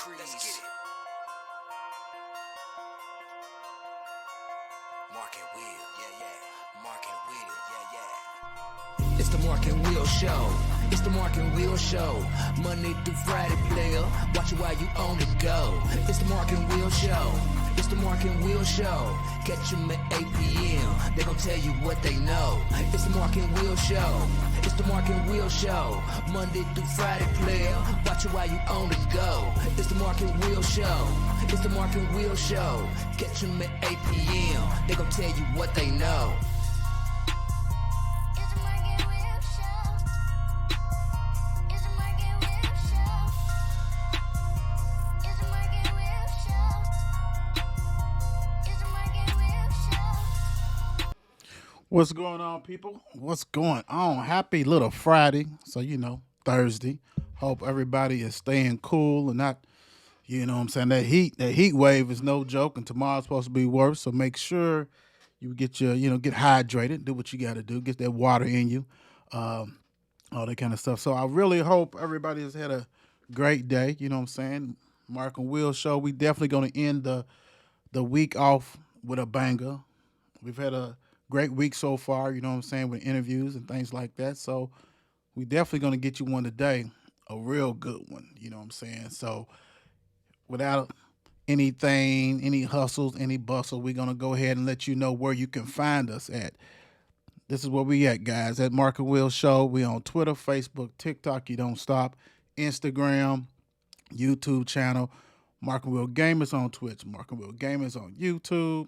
trees. Let's get it. Mark and Will, yeah. Mark and Will, yeah. It's the Mark and Will Show. It's the Mark and Will Show. Monday through Friday, player. Watch it while you on the go. It's the Mark and Will Show. It's the Mark and Will Show. Catch them at 8 p.m. They gon' tell you what they know. It's the Mark and Will Show. It's the Mark and Will Show. Monday through Friday, player. Watch it while you on the go. It's the Mark and Will Show. It's the Mark and Will Show. Catch them at 8 p.m. They gon' tell you what they know. What's going on, people? What's going on? Happy little Friday. So, Thursday. Hope everybody is staying cool and not, what I'm saying, that heat wave is no joke, and tomorrow's supposed to be worse. So make sure you get get hydrated, do what you got to do, get that water in you, all that kind of stuff. So I really hope everybody has had a great day. You know what I'm saying? Mark and Will Show. We definitely going to end the week off with a banger. We've had a great week so far, you know what I'm saying, with interviews and things like that. So we definitely going to get you one today, a real good one, you know what I'm saying. So without any hustles, any bustle, we're going to go ahead and let you know where you can find us at. This is where we at, guys, at Mark and Will Show. We on Twitter, Facebook, TikTok, you don't stop, Instagram, YouTube channel. Mark and Will Gamers on Twitch, Mark and Will Gamers on YouTube.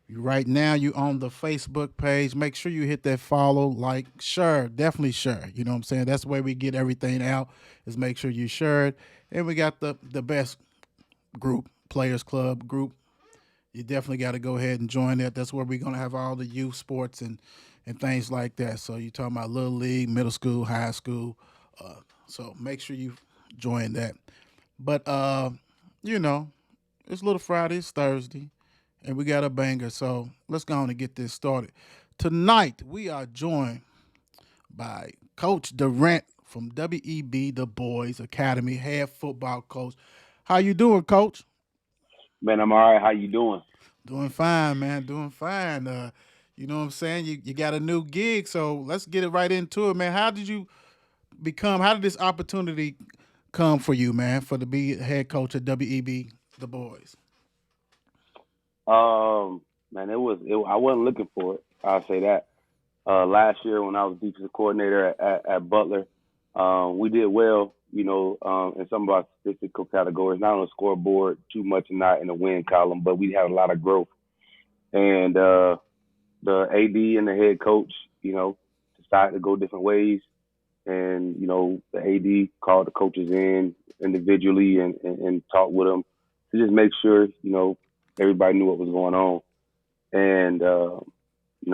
Right now, you on the Facebook page. Make sure you hit that follow, like, share, definitely share. You know what I'm saying? That's the way we get everything out, is make sure you share it. And we got the best group, Players Club group. You definitely got to go ahead and join that. That's where we're going to have all the youth sports and things like that. So you're talking about Little League, middle school, high school. So make sure you join that. But, it's Little Friday, it's Thursday. And we got a banger, so let's go on and get this started. Tonight, we are joined by Coach Durant from W.E.B, the Boys Academy, head football coach. How you doing, Coach? Man, I'm all right. How you doing? Doing fine, man. Doing fine. You know what I'm saying? You got a new gig, so let's get it right into it, man. How did this opportunity come for you, man, to be head coach at W.E.B, the Boys? Man, I wasn't looking for it. I'll say that. Last year when I was defensive coordinator at Butler, we did well, in some of our statistical categories, not on the scoreboard too much and not in the win column, but we had a lot of growth. And the AD and the head coach, decided to go different ways. And, the AD called the coaches in individually and talked with them to just make sure, everybody knew what was going on. And,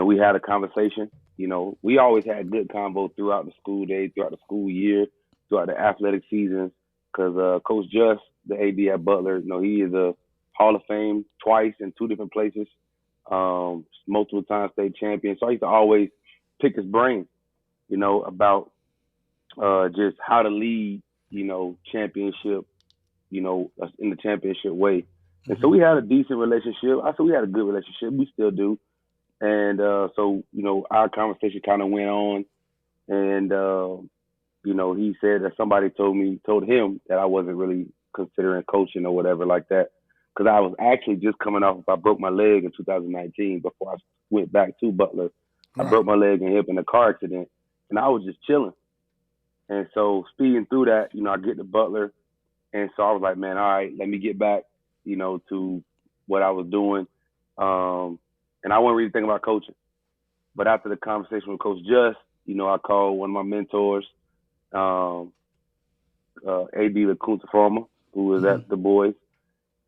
we had a conversation. We always had good convo throughout the school day, throughout the school year, throughout the athletic seasons, because Coach Just, the AD at Butler, he is a Hall of Fame twice in two different places, multiple time state champion. So I used to always pick his brain, about just how to lead, championship, in the championship way. And so we had a decent relationship. I said we had a good relationship. We still do. And so, our conversation kind of went on. And, he said that somebody told him that I wasn't really considering coaching or whatever like that. Because I was actually just coming off, I broke my leg in 2019 before I went back to Butler. Right. I broke my leg and hip in a car accident. And I was just chilling. And so speeding through that, I get to Butler. And so I was like, man, all right, let me get back, to what I was doing. And I wasn't really thinking about coaching. But after the conversation with Coach Just, I called one of my mentors, A.B. LaCunta, who was at the Boys.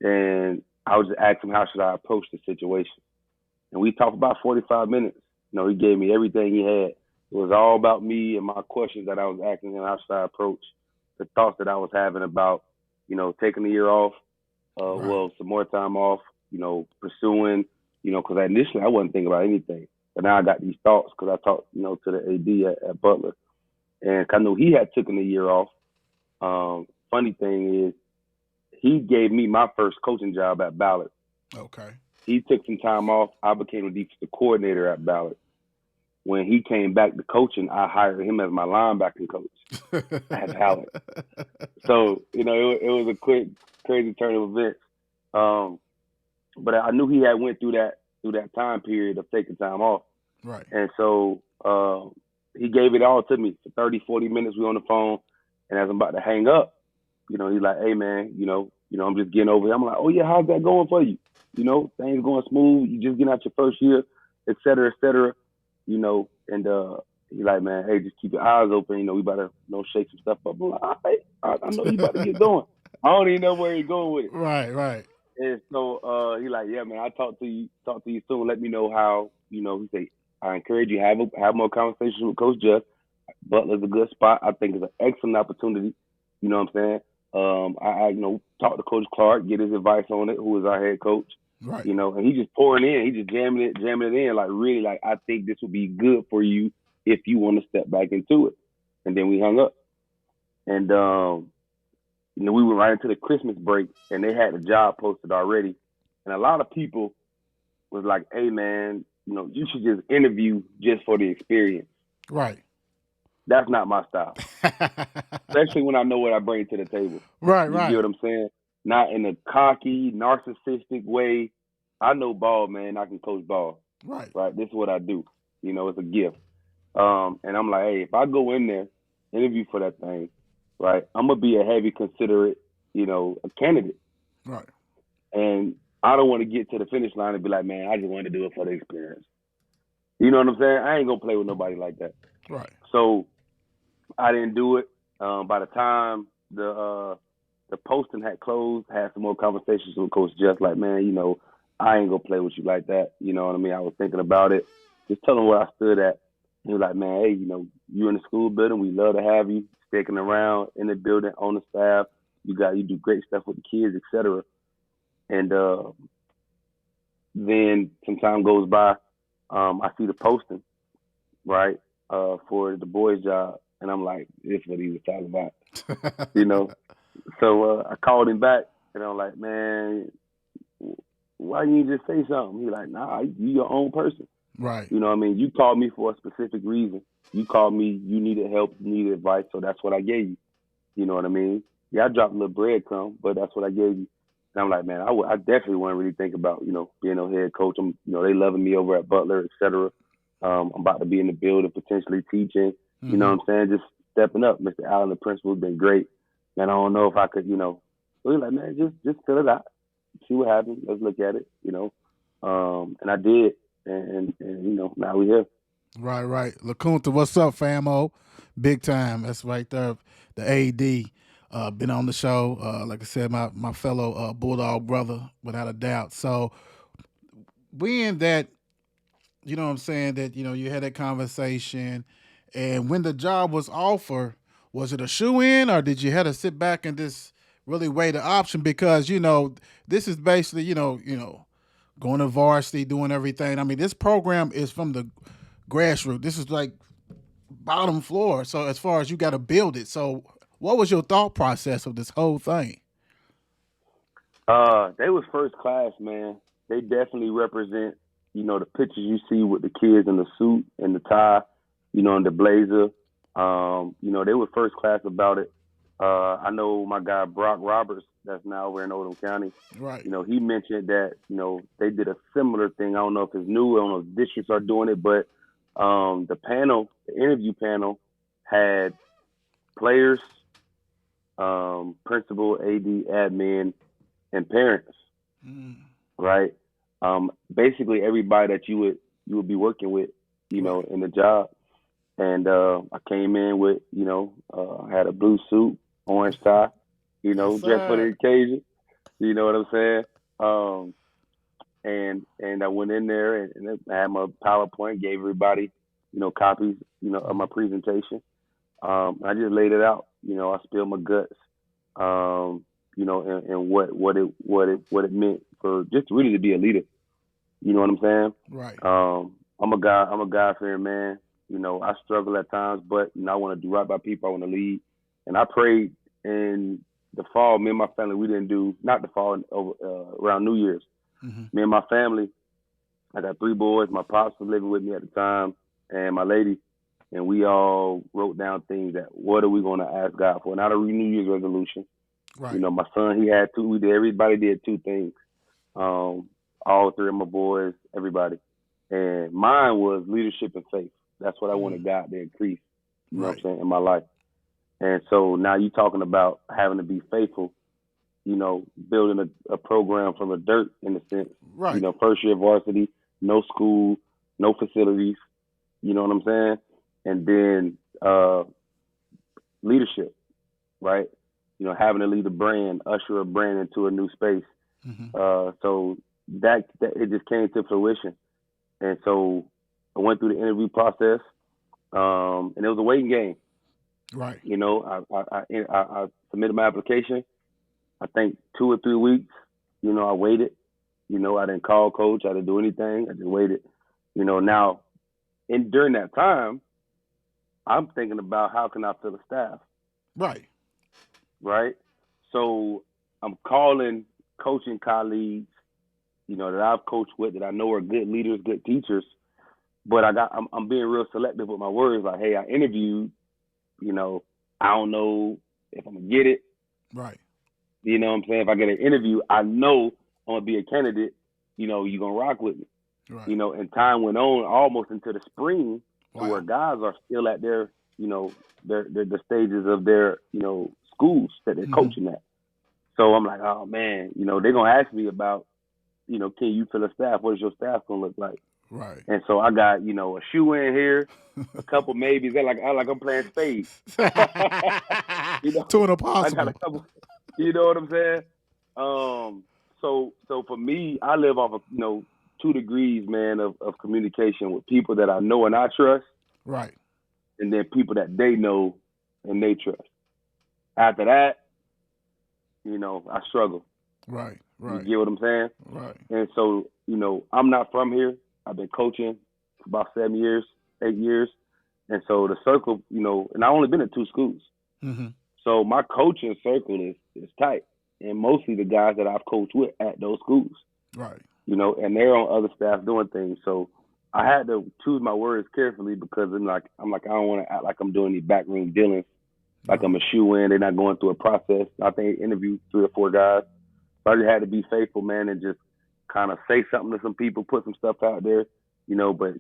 And I was just asking him, how should I approach the situation? And we talked about 45 minutes. He gave me everything he had. It was all about me and my questions that I was asking him, how should I approach the thoughts that I was having about, taking the year off, right. Some more time off, pursuing, because initially I wasn't thinking about anything. But now I got these thoughts because I talked, to the AD at Butler. And I knew he had taken a year off. Funny thing is, he gave me my first coaching job at Ballard. Okay. He took some time off. I became a defensive coordinator at Ballard. When he came back to coaching, I hired him as my linebacking coach at Ballard. So, it was a quick, crazy turn of events. But I knew he had went through that time period of taking time off. Right. And so he gave it all to me for 30, 40 minutes. We on the phone. And as I'm about to hang up, he's like, hey, man, I'm just getting over here. I'm like, oh, yeah, how's that going for you? Things going smooth. You just getting out your first year, et cetera, et cetera. And he's like, man, hey, just keep your eyes open. We about to, shake some stuff up. I'm like, all right, I know you about to get going. I don't even know where he's going with it. Right. And so he's like, yeah, man, I'll talk to you soon. Let me know how, he say, I encourage you to have more conversations with Coach Jeff. Butler's a good spot. I think it's an excellent opportunity. You know what I'm saying? I talked to Coach Clark, get his advice on it, who is our head coach. Right. And he just pouring in. He just jamming it in. Like, really, like, I think this would be good for you if you want to step back into it. And then we hung up. And, we went right into the Christmas break, and they had the job posted already. And a lot of people was like, hey, man, you should just interview just for the experience. Right. That's not my style. Especially when I know what I bring to the table. Right. You get what I'm saying? Not in a cocky, narcissistic way. I know ball, man. I can coach ball. Right. This is what I do. It's a gift. And I'm like, hey, if I go in there, interview for that thing, right, I'm going to be a heavy considerate, a candidate. Right. And I don't want to get to the finish line and be like, man, I just want to do it for the experience. You know what I'm saying? I ain't going to play with nobody like that. Right. So I didn't do it. By the time the posting had closed, had some more conversations with Coach Jeff, like, man, I ain't gonna play with you like that. You know what I mean? I was thinking about it. Just tell him where I stood at. He was like, man, hey, you in the school building. We love to have you sticking around in the building, on the staff. You do great stuff with the kids, etc. And then some time goes by. I see the posting, right, for the Dubois job. And I'm like, this is what he was talking about, So I called him back, and I'm like, man, why didn't you just say something? He's like, nah, you your own person. Right. You know what I mean? You called me for a specific reason. You called me, you needed help, you needed advice, so that's what I gave you. You know what I mean? Yeah, I dropped a little breadcrumb, but that's what I gave you. And I'm like, man, I definitely want to really think about, being a head coach. They loving me over at Butler, et cetera. I'm about to be in the building, potentially teaching. Mm-hmm. You know what I'm saying? Just stepping up. Mr. Allen, the principal, has been great. And I don't know if I could, So he's like, man, just fill it out. See what happens. Let's look at it, And I did. And now we're here. Right. LaCunta, what's up, famo? Big time. That's right there. The AD. Been on the show. Like I said, my fellow Bulldog brother, without a doubt. So being that, you know what I'm saying, that, you had that conversation, and when the job was offered, was it a shoe-in, or did you have to sit back and just really weigh the option? Because, this is basically, going to varsity, doing everything. I mean, this program is from the grassroots. This is like bottom floor. So as far as you got to build it. So what was your thought process of this whole thing? They was first class, man. They definitely represent, the pictures you see with the kids in the suit and the tie, and the blazer. They were first class about it. I know my guy Brock Roberts, that's now over in Oldham County. Right. He mentioned that, they did a similar thing. I don't know if it's new. I don't know if districts are doing it, but the interview panel had players, principal, AD, admin, and parents. Right. Basically everybody that you would be working with, in the job. And I came in with, had a blue suit, orange tie, dressed for the occasion. You know what I'm saying? And I went in there and I had my PowerPoint, gave everybody, copies, of my presentation. I just laid it out. I spilled my guts, and what it meant for just really to be a leader. You know what I'm saying? Right. I'm a God-fearing man. I struggle at times, but I want to do right by people. I want to lead. And I prayed in the fall, me and my family, we didn't do not the fall over around New Year's. Mm-hmm. Me and my family, I got 3 boys. My pops was living with me at the time, and my lady, and we all wrote down things that what are we going to ask God for? Not a New Year's resolution. Right. You know, my son, he had 2. We did. Everybody did 2 things. All 3 of my boys, everybody, and mine was leadership and faith. That's what I wanted God to increase. You know what I'm saying, in my life. And so now you're talking about having to be faithful, you know, building a program from the dirt in a sense. Right. You know, first year varsity, no school, no facilities, you know what I'm saying? And then leadership, right? You know, having to lead a brand, usher a brand into a new space. Mm-hmm. So that it just came to fruition. And so I went through the interview process, and it was a waiting game. Right. You know, I submitted my application. I think 2 or 3 weeks. You know, I waited. You know, I didn't call coach. I didn't do anything. I just waited. You know, now, and during that time, I'm thinking about how can I fill the staff. Right. Right. So I'm calling coaching colleagues, you know, that I've coached with that I know are good leaders, good teachers. But I'm being real selective with my words. Like, hey, I interviewed. You know, I don't know if I'm gonna get it. Right. You know what I'm saying? If I get an interview, I know I'm gonna be a candidate. You know, you're gonna rock with me. Right. You know, and time went on almost into the spring to Wow. where guys are still at their, you know, the stages of their, you know, schools that they're coaching at. So I'm like, oh man, you know, they're gonna ask me about, you know, can you fill a staff? What is your staff gonna look like? Right. And so I got, you know, a shoe in here, a couple maybes. They're like I'm playing spades. You know, To an I got a impossible. couple. You know what I'm saying? So for me, I live off of, you know, 2 degrees, man, of communication with people that I know and I trust, Right. and then people that they know and they trust. After that, you know, I struggle. Right. You Right. get what I'm saying? Right. And so, you know, I'm not from here. I've been coaching for about 7 years, 8 years. And so the circle, you know, and I've only been at 2 schools. Mm-hmm. So my coaching circle is tight. And mostly the guys that I've coached with at those schools. Right. You know, and they're on other staff doing things. So I had to choose my words carefully because I don't want to act like I'm doing any backroom dealings, like I'm a shoe in. They're not going through a process. I think I interviewed 3 or 4 guys. So I just had to be faithful, man, and just kind of say something to some people, put some stuff out there, you know, but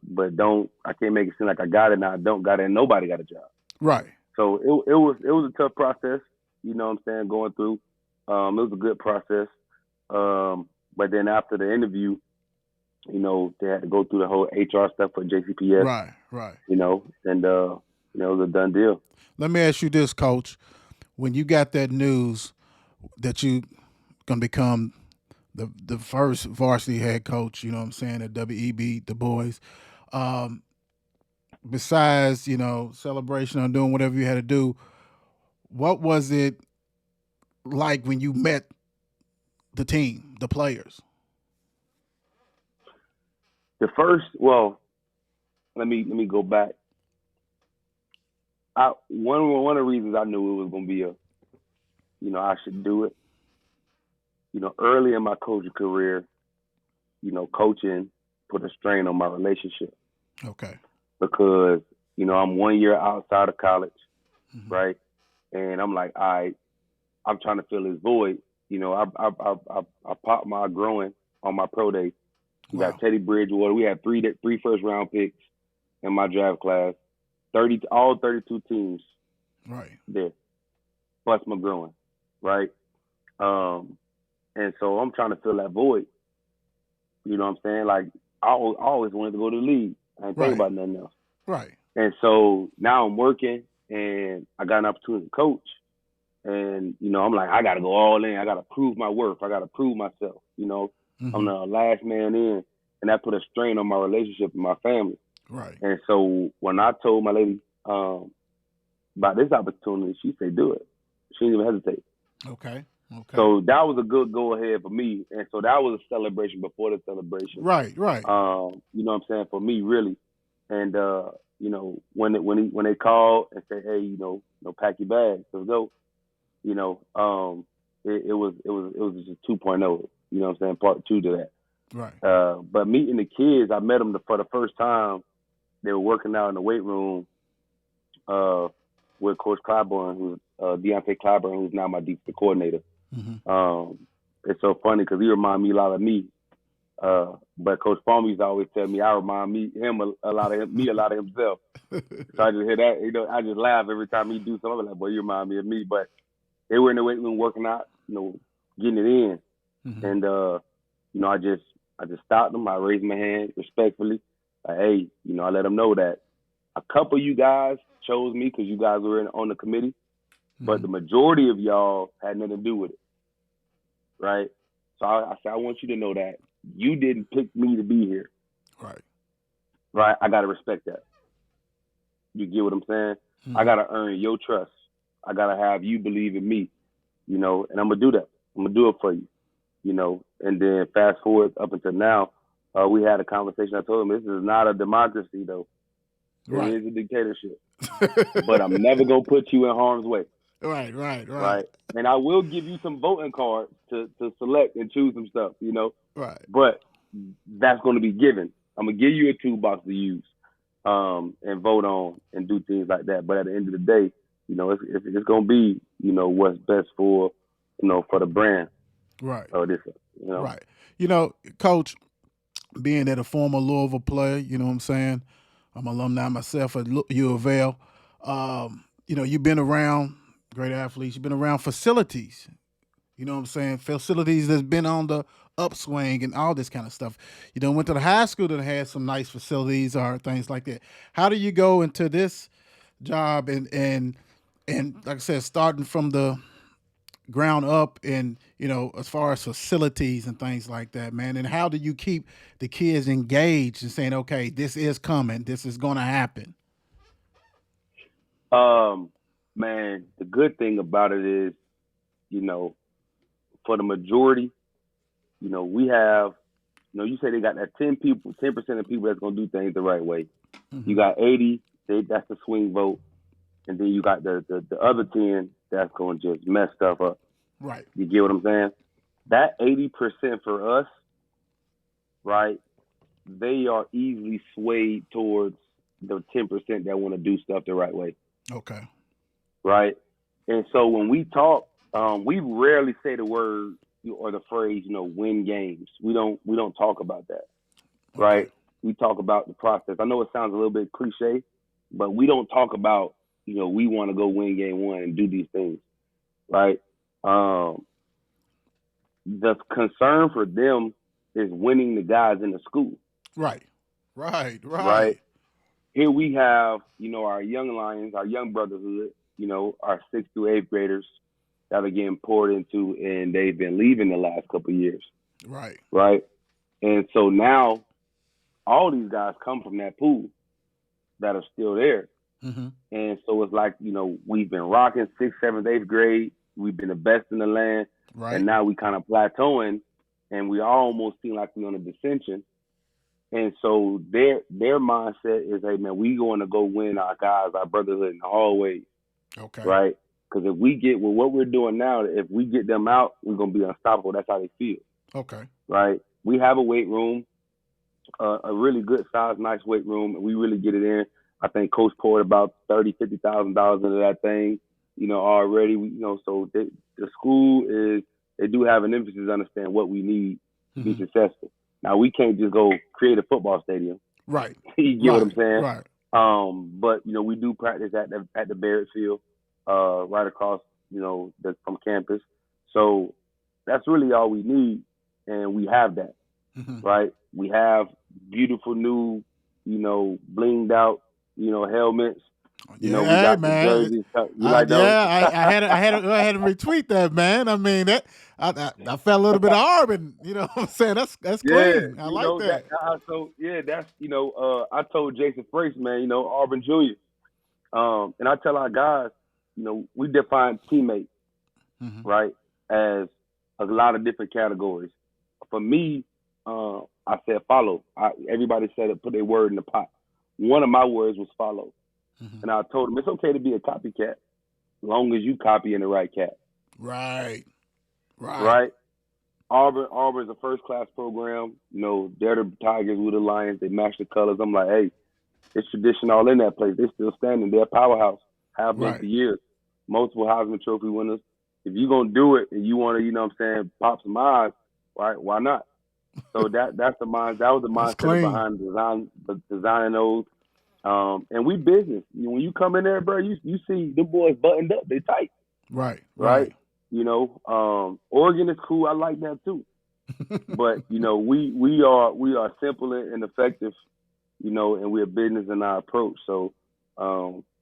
I can't make it seem like I got it and I don't got it and nobody got a job. Right. So it was a tough process, you know what I'm saying, going through. It was a good process. But then after the interview, you know, they had to go through the whole HR stuff for JCPS. Right. Right. You know, and you know, it was a done deal. Let me ask you this, Coach. When you got that news that you gonna become the first varsity head coach, you know what I'm saying, at W.E.B, Dubois, besides, you know, celebration or doing whatever you had to do, what was it like when you met the team, the players? The first, well, let me go back. One of the reasons I knew it was gonna be you know, I should do it. You know, early in my coaching career, you know, coaching put a strain on my relationship. Okay. Because, you know, I'm 1 year outside of college, right? And I'm like, all right, I'm trying to fill this void. You know, I popped my growing on my pro day. We got Teddy Bridgewater. We had three first round picks in my draft class. All 32 teams. Right. There. Plus my growing. Right? And so I'm trying to fill that void. You know what I'm saying? Like, I always wanted to go to the league. I didn't think about nothing else. Right. And so now I'm working and I got an opportunity to coach. And, you know, I'm like, I got to go all in. I got to prove my worth. I got to prove myself. You know, I'm the last man in. And that put a strain on my relationship with my family. Right. And so when I told my lady about this opportunity, she said, do it. She didn't even hesitate. Okay. Okay. So that was a good go ahead for me. And so that was a celebration before the celebration. Right, right. You know what I'm saying? For me, really. And, you know, when they called and said, hey, you know, pack your bags, let's go. You know, it was just 2.0. You know what I'm saying? Part two to that. Right. But meeting the kids, I met them for the first time. They were working out in the weight room uh, with Coach Clyburn, who's Deontay Clyburn, who's now my defensive coordinator. Mm-hmm. It's so funny because he reminds me a lot of me. But Coach Palmer used to always tell me I remind him a lot of himself. So I just hear that, I just laugh every time he do something. I'm like, boy, you remind me of me. But they were in the weight room working out, getting it in. Mm-hmm. And I just stopped them. I raised my hand respectfully. Hey, I let them know that a couple of you guys chose me because you guys were on the committee, but the majority of y'all had nothing to do with it, right? So I said, I want you to know that you didn't pick me to be here. Right? I got to respect that. You get what I'm saying? Mm-hmm. I got to earn your trust. I got to have you believe in me, and I'm going to do that. I'm going to do it for you, and then fast forward up until now, we had a conversation. I told him this is not a democracy, though. Right. It is a dictatorship. But I'm never going to put you in harm's way. Right. And I will give you some voting cards to select and choose some stuff, Right. But that's going to be given. I'm going to give you a toolbox to use and vote on and do things like that. But at the end of the day, it's going to be, what's best for the brand. Right. Or this, Right. Coach, being that a former Louisville player, you know what I'm saying? I'm an alumni myself at U of L. You've been around great athletes. You've been around facilities. You know what I'm saying? Facilities that's been on the upswing and all this kind of stuff. Went to the high school that had some nice facilities or things like that. How do you go into this job and like I said, starting from the ground up and, as far as facilities and things like that, man? And how do you keep the kids engaged and saying, okay, this is coming, this is going to happen? Man, the good thing about it is, for the majority, we have, you say they got that 10% of people that's going to do things the right way. Mm-hmm. You got 80, that's the swing vote. And then you got the other 10 that's going to just mess stuff up. Right. You get what I'm saying? That 80% for us, right, they are easily swayed towards the 10% that want to do stuff the right way. Okay. Right? And so when we talk, we rarely say the word or the phrase, win games. We don't talk about that. Okay. Right? We talk about the process. I know it sounds a little bit cliche, but we don't talk about, we want to go win game one and do these things. Right? The concern for them is winning the guys in the school. Right. Here we have, our young lions, our young brotherhood, our 6th through 8th graders that are getting poured into, and they've been leaving the last couple of years. Right. And so now all these guys come from that pool that are still there. Mm-hmm. And so it's like, we've been rocking 6th, 7th, 8th grade. We've been the best in the land. Right. And now we kind of plateauing, and we almost seem like we're on a dissension. And so their mindset is, hey, man, we going to go win our guys, our brotherhood in the hallways. Okay. Right? Because if we get with what we're doing now, if we get them out, we're going to be unstoppable. That's how they feel. Okay. Right? We have a weight room, a really good size, nice weight room, and we really get it in. I think Coach poured about $30,000, $50,000 into that thing, already. So the school they do have an emphasis to understand what we need to be successful. Now, we can't just go create a football stadium. Right. You get what I'm saying? Right. But, we do practice at the Barrett Field, right across, from campus. So that's really all we need, and we have that, right? We have beautiful new, blinged out, helmets. We got the jerseys. You like those? Yeah, I had to retweet that, man. I mean, that I felt a little bit of Auburn. You know what I'm saying? That's clean. I like that. That's I told Jason Frakes, man, Auburn Junior, and I tell our guys, we define teammate, right, as a lot of different categories. For me, I said follow. Everybody said it, put their word in the pot. One of my words was follow. And I told them it's okay to be a copycat as long as you copy in the right cat. Right. right? Auburn's a first class program. They're the Tigers with the Lions. They match the colors. I'm like, hey, it's tradition all in that place. They're still standing. They're a powerhouse. Have been for Right. years. Multiple Heisman Trophy winners. If you're gonna do it and you want to, pop some eyes, right? Why not? So that's the mind. That was the That's mindset clean. behind designing those. And we business. When you come in there, bro, you see the boys buttoned up. They tight, Right. right? Right. Oregon is cool. I like that too. But we are simple and effective, and we're business in our approach. So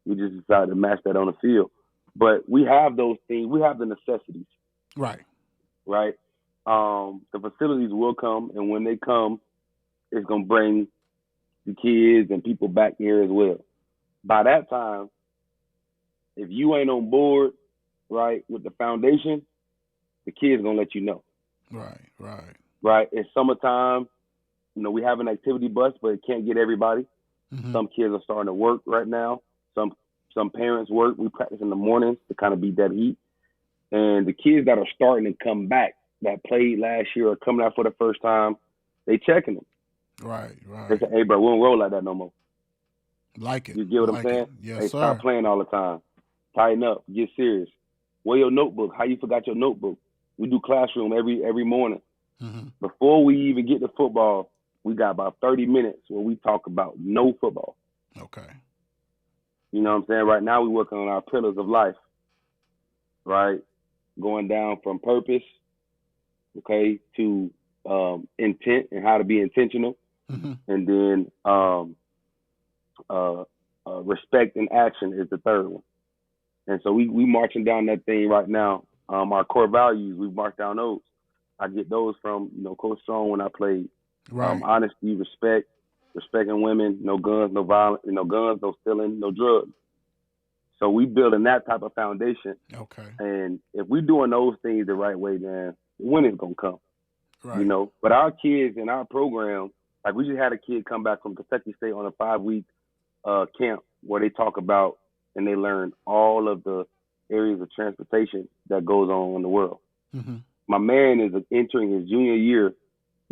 we just decided to match that on the field. But we have those things. We have the necessities, Right. right? The facilities will come, and when they come, it's gonna bring the kids and people back here as well. By that time, if you ain't on board, right, with the foundation, the kids gonna let you know, Right. Right. right? It's summertime. We have an activity bus, but it can't get everybody. Mm-hmm. Some kids are starting to work right now. Some parents work. We practice in the mornings to kind of beat that heat. And the kids that are starting to come back that played last year or coming out for the first time, they checking them. Right. They Right. say, "Hey, bro, we don't roll like that no more." Like it. You get what I'm Like it. saying? Yes, Hey, stop sir. playing all the time. Tighten up. Get serious. Where your notebook? How you forgot your notebook? We do classroom every morning. Mm-hmm. Before we even get to football, we got about 30 minutes where we talk about no football. Okay. You know what I'm saying? Right now, we're working on our pillars of life, right? Going down from purpose, okay, to intent and how to be intentional, Mm-hmm. and then uh, respect and action is the third one. And so we marching down that thing right now. Our core values, we march down those. I get those from Coach Strong when I played. Right. Honesty, respect, respecting women, no guns, no violence, no guns, no stealing, no drugs. So we building that type of foundation. Okay. And if we doing those things the right way, man, winning's gonna come. Right. But our kids in our program, like we just had a kid come back from Kentucky State on a 5-week camp where they talk about and they learn all of the areas of transportation that goes on in the world. Mm-hmm. My man is entering his junior year,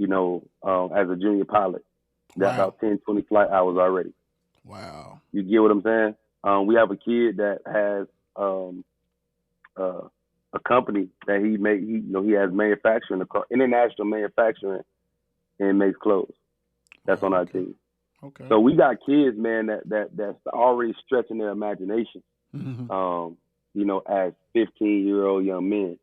as a junior pilot. Got Wow. about 10, 20 flight hours already. Wow. You get what I'm saying? We have a kid that has a company that he has manufacturing, international manufacturing, and makes clothes. That's on our Okay. team. Okay. So we got kids, man, that's already stretching their imagination. Mm-hmm. As 15-year-old young men.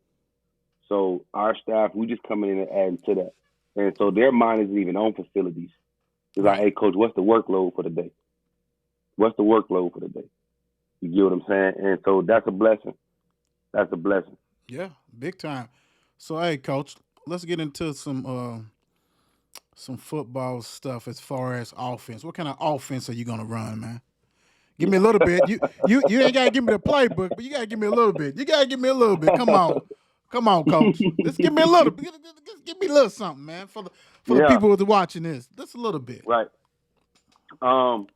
So our staff, we just coming in and adding to that. And so their mind isn't even on facilities. It's like, Right. hey, coach, what's the workload for the day? What's the workload for the day? You get what I'm saying? And so that's a blessing. That's a blessing. Yeah. Big time. So, hey, coach, let's get into some football stuff as far as offense. What kind of offense are you gonna run, man? Give me a little bit. You ain't gotta give me the playbook, but you gotta give me a little bit. You gotta give me a little bit. Come on, coach. Just give me a little bit. Just give me a little something, man, for the Yeah, people who's watching this. Just a little bit. right. Um,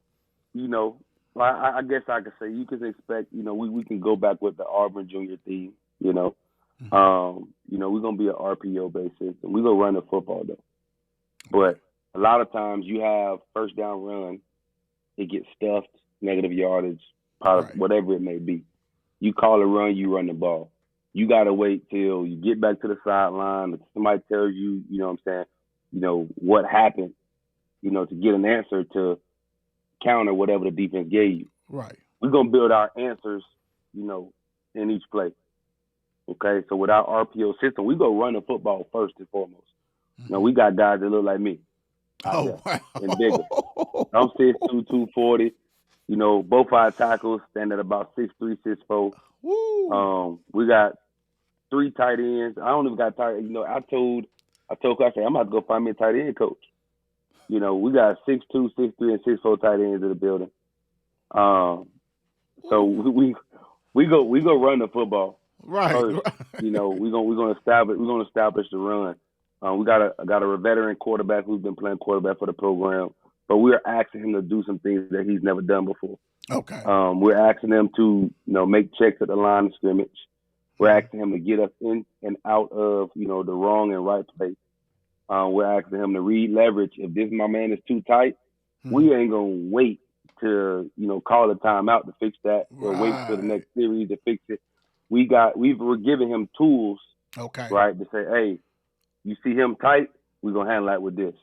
you know, I guess I could say you can expect, we can go back with the Auburn Junior theme, Mm-hmm. we're gonna be an RPO basis and we're gonna run the football though. Okay. But a lot of times you have first down run, it gets stuffed, negative yardage, Right. whatever it may be. You call a run, you run the ball. You gotta wait till you get back to the sideline, somebody tells you, what I'm saying, what happened, to get an answer to counter whatever the defense gave you. Right. We're gonna build our answers, in each play. Okay, so with our RPO system, we go run the football first and foremost. Mm-hmm. We got guys that look like me out there Oh wow. and bigger. I'm 6'2", 240. Both our tackles stand at about 6'3", 6'4". Woo. We got 3 tight ends. I don't even got tight. I told Coach, I said, I'm about to go find me a tight end coach. We got 6'2", 6'3", and 6'4" tight ends in the building. So we go run the football Right. first. We're gonna establish the run. We got a veteran quarterback who's been playing quarterback for the program, but we're asking him to do some things that he's never done before. Okay. We're asking him to make checks at the line of scrimmage. We're asking him to get us in and out of, the wrong and right place. We're asking him to read leverage. If this my man is too tight, we ain't gonna wait to, call a timeout to fix that or wait for the next series to fix it. We're giving him tools, right, to say, hey, you see him tight, we're gonna handle that with this.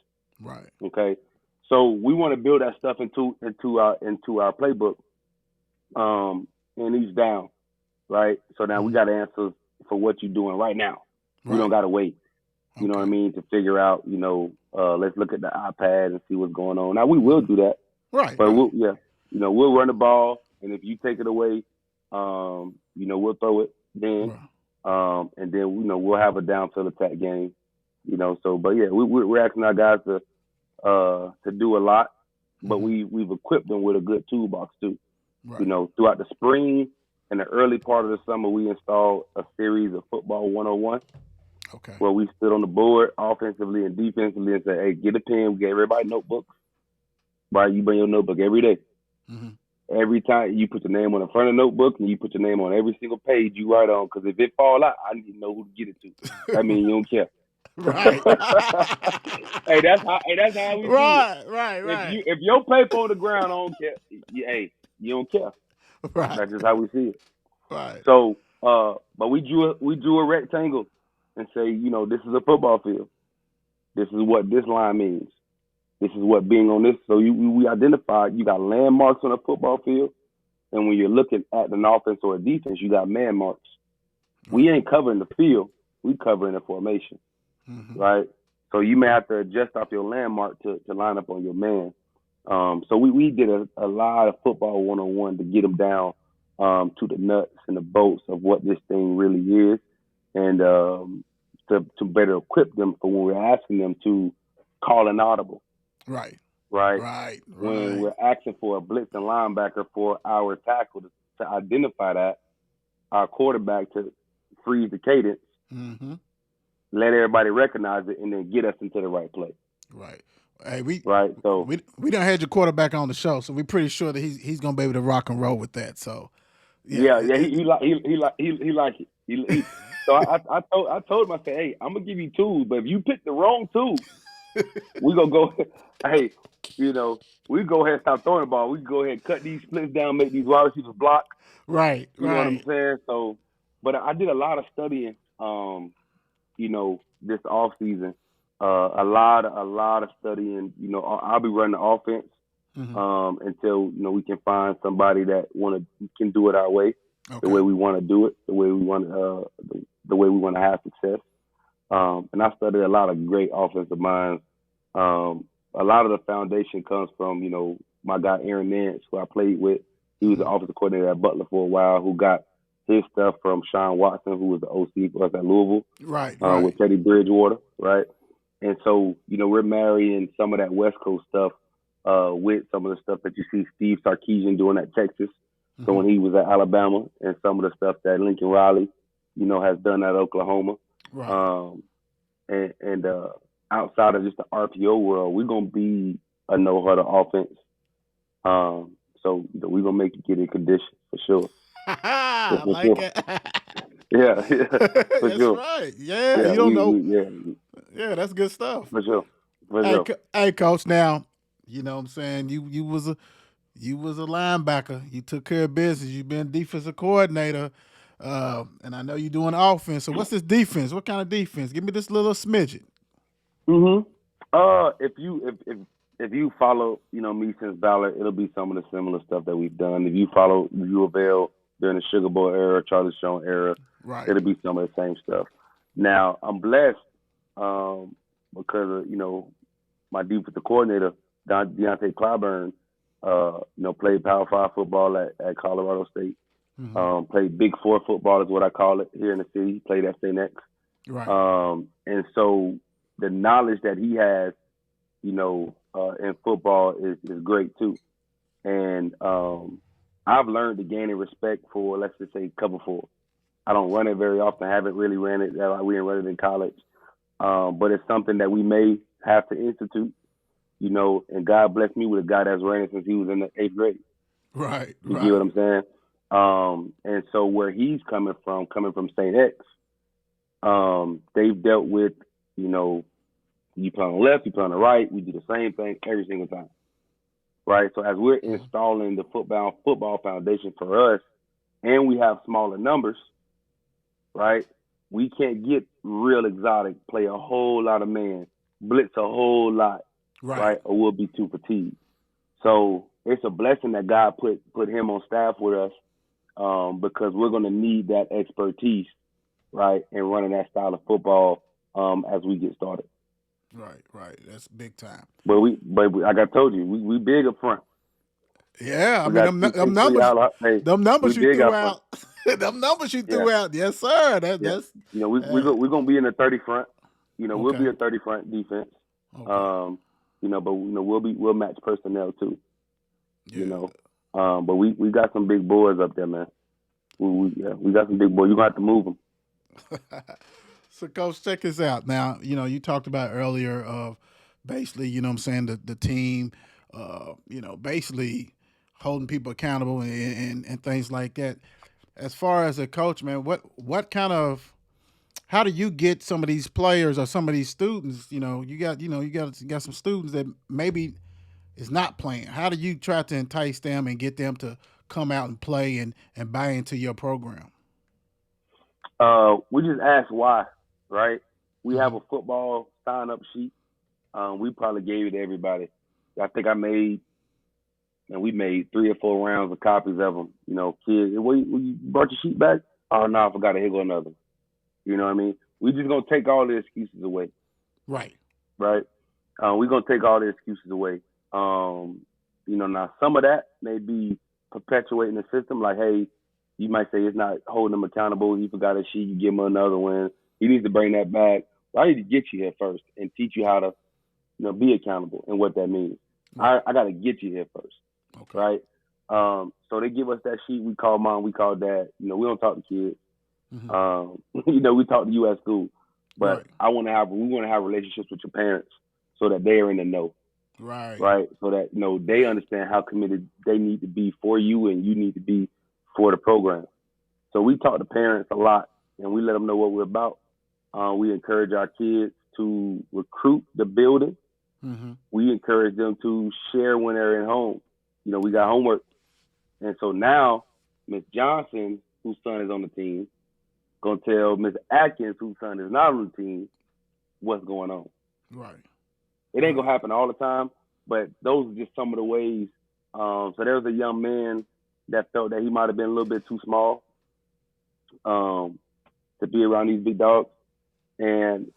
Right. Okay. So we want to build that stuff into our playbook, in each down, right? So now we got answers for what you're doing right now. Right. We don't got to wait. You know what I mean? To figure out, let's look at the iPad and see what's going on. Now we will do that, right? But we'll run the ball, and if you take it away, we'll throw it then, and then we'll have a downfield attack game, So, but yeah, we're asking our guys to do a lot, but we've equipped them with a good toolbox too. Right. Throughout the spring and the early part of the summer, we installed a series of football 101. Okay. Where we stood on the board offensively and defensively and said, hey, get a pen. We gave everybody notebooks. Right? You bring your notebook every day. Mm-hmm. Every time you put your name on the front of the notebook and you put your name on every single page you write on. Because if it fall out, I need to know who to get it to. That means you don't care. Right. Hey, that's how we do it. Right. If your paper on the ground, I don't care. You don't care. Right. That's just how we see it. Right. So, but we drew a rectangle and say, this is a football field. This is what this line means. This is what being on this. So we identified you got landmarks on a football field, and when you're looking at an offense or a defense, you got man marks. Right. We ain't covering the field. We covering the formation, right? So you may have to adjust off your landmark to line up on your man. So we did a lot of football 101 to get them down to the nuts and the bolts of what this thing really is, and to better equip them for when we're asking them to call an audible. Right. When we're asking for a blitz and linebacker for our tackle to identify that, our quarterback to freeze the cadence, let everybody recognize it, and then get us into the right place. Right. Hey, we done had your quarterback on the show, so we're pretty sure that he's gonna be able to rock and roll with that. So he like it. So I told him, I said, hey, I'm gonna give you tools, but if you pick the wrong tool, we gonna go. Hey, we go ahead and stop throwing the ball. We go ahead and cut these splits down, make these wide receivers block. Right. You know what I'm saying? So, but I did a lot of studying. This off season, a lot of studying. I'll be running the offense until we can find somebody that can do it our way, the way we want to do it, the way we want to have success. And I studied a lot of great offensive minds. A lot of the foundation comes from my guy Aaron Nance, who I played with. He was the offensive coordinator at Butler for a while, who got his stuff from Sean Watson, who was the OC for us at Louisville, right. With Teddy Bridgewater, right? And so, we're marrying some of that West Coast stuff with some of the stuff that you see Steve Sarkisian doing at Texas. So when he was at Alabama, and some of the stuff that Lincoln Riley, has done at Oklahoma. Right. And outside of just the RPO world, we're going to be a no-huddle offense. So we're going to make you get in condition for sure. I like it. Yeah, for that's sure. Right. Yeah, you don't know. Yeah, that's good stuff. For sure. Hey, Coach. Now, you know what I'm saying? You was a linebacker. You took care of business. You've been defensive coordinator, and I know you're doing offense. So what's this defense? What kind of defense? Give me this little smidget. If you follow me since Ballard, it'll be some of the similar stuff that we've done. If you follow U of L during the Sugar Bowl era, Charlie Strong era, right, it'll be some of the same stuff. Now I'm blessed because of my defensive coordinator Deontay Clyburn. Played Power 5 football at Colorado State. Played Big 4 football is what I call it here in the city. He played at St. X. Right. And so the knowledge that he has, in football is great too. And I've learned to gain a respect for, let's just say, cover 4. I don't run it very often. I haven't really ran it. We didn't run it in college. But it's something that we may have to institute, and God bless me with a guy that's ran it since he was in the 8th grade. Right. You get what I'm saying? And so where he's coming from St. X, they've dealt with, you know, you play on the left, you play on the right. We do the same thing every single time, right? So as we're installing the football foundation for us, and we have smaller numbers, right? We can't get real exotic, play a whole lot of man, blitz a whole lot, right? Or we'll be too fatigued. So it's a blessing that God put him on staff with us, because we're going to need that expertise, right, in running that style of football as we get started. Right. That's big time. But like I told you, we big up front. Yeah, I mean them numbers you threw out, them numbers you threw out. Yes, sir. That's you know we're gonna be in the 30 front. You know, we'll be a 30 front defense. Okay. You know, but you know we'll match personnel too. Yeah. You know, but we got some big boys up there, man. We got some big boys. You gonna have to move them. So, Coach, check this out. Now, you know, you talked about earlier of basically, you know what I'm saying, the team, you know, basically holding people accountable and things like that. As far as a coach, man, what kind of how do you get some of these players or some of these students? You got some students that maybe is not playing. How do you try to entice them and get them to come out and play and buy into your program? We just ask why, right? We have a football sign-up sheet. We probably gave it to everybody. I think we made 3 or 4 rounds of copies of them. You know, kids, you brought your sheet back? Oh, no, I forgot it. Here go another. You know what I mean? We just going to take all the excuses away. Right. We're going to take all the excuses away. You know, now some of that may be perpetuating the system. Like, hey, you might say it's not holding him accountable. He forgot a sheet. You give him another one. He needs to bring that back. Well, I need to get you here first and teach you how to, you know, be accountable and what that means. Right. I got to get you here first. Okay. Right? So they give us that sheet. We call mom. We call dad. You know, we don't talk to kids. You know, we talk to you at school. But we want to have relationships with your parents so that they are in the know. Right. So that, you know, they understand how committed they need to be for you and you need to be for the program. So we talk to parents a lot and we let them know what we're about. We encourage our kids to recruit the building. We encourage them to share when they're at home. You know, we got homework. And so now Miss Johnson, whose son is on the team, going to tell Miss Atkins, whose son is not on the team, what's going on. Right. It ain't going to happen all the time, but those are just some of the ways. So there was a young man that felt that he might have been a little bit too small to be around these big dogs. And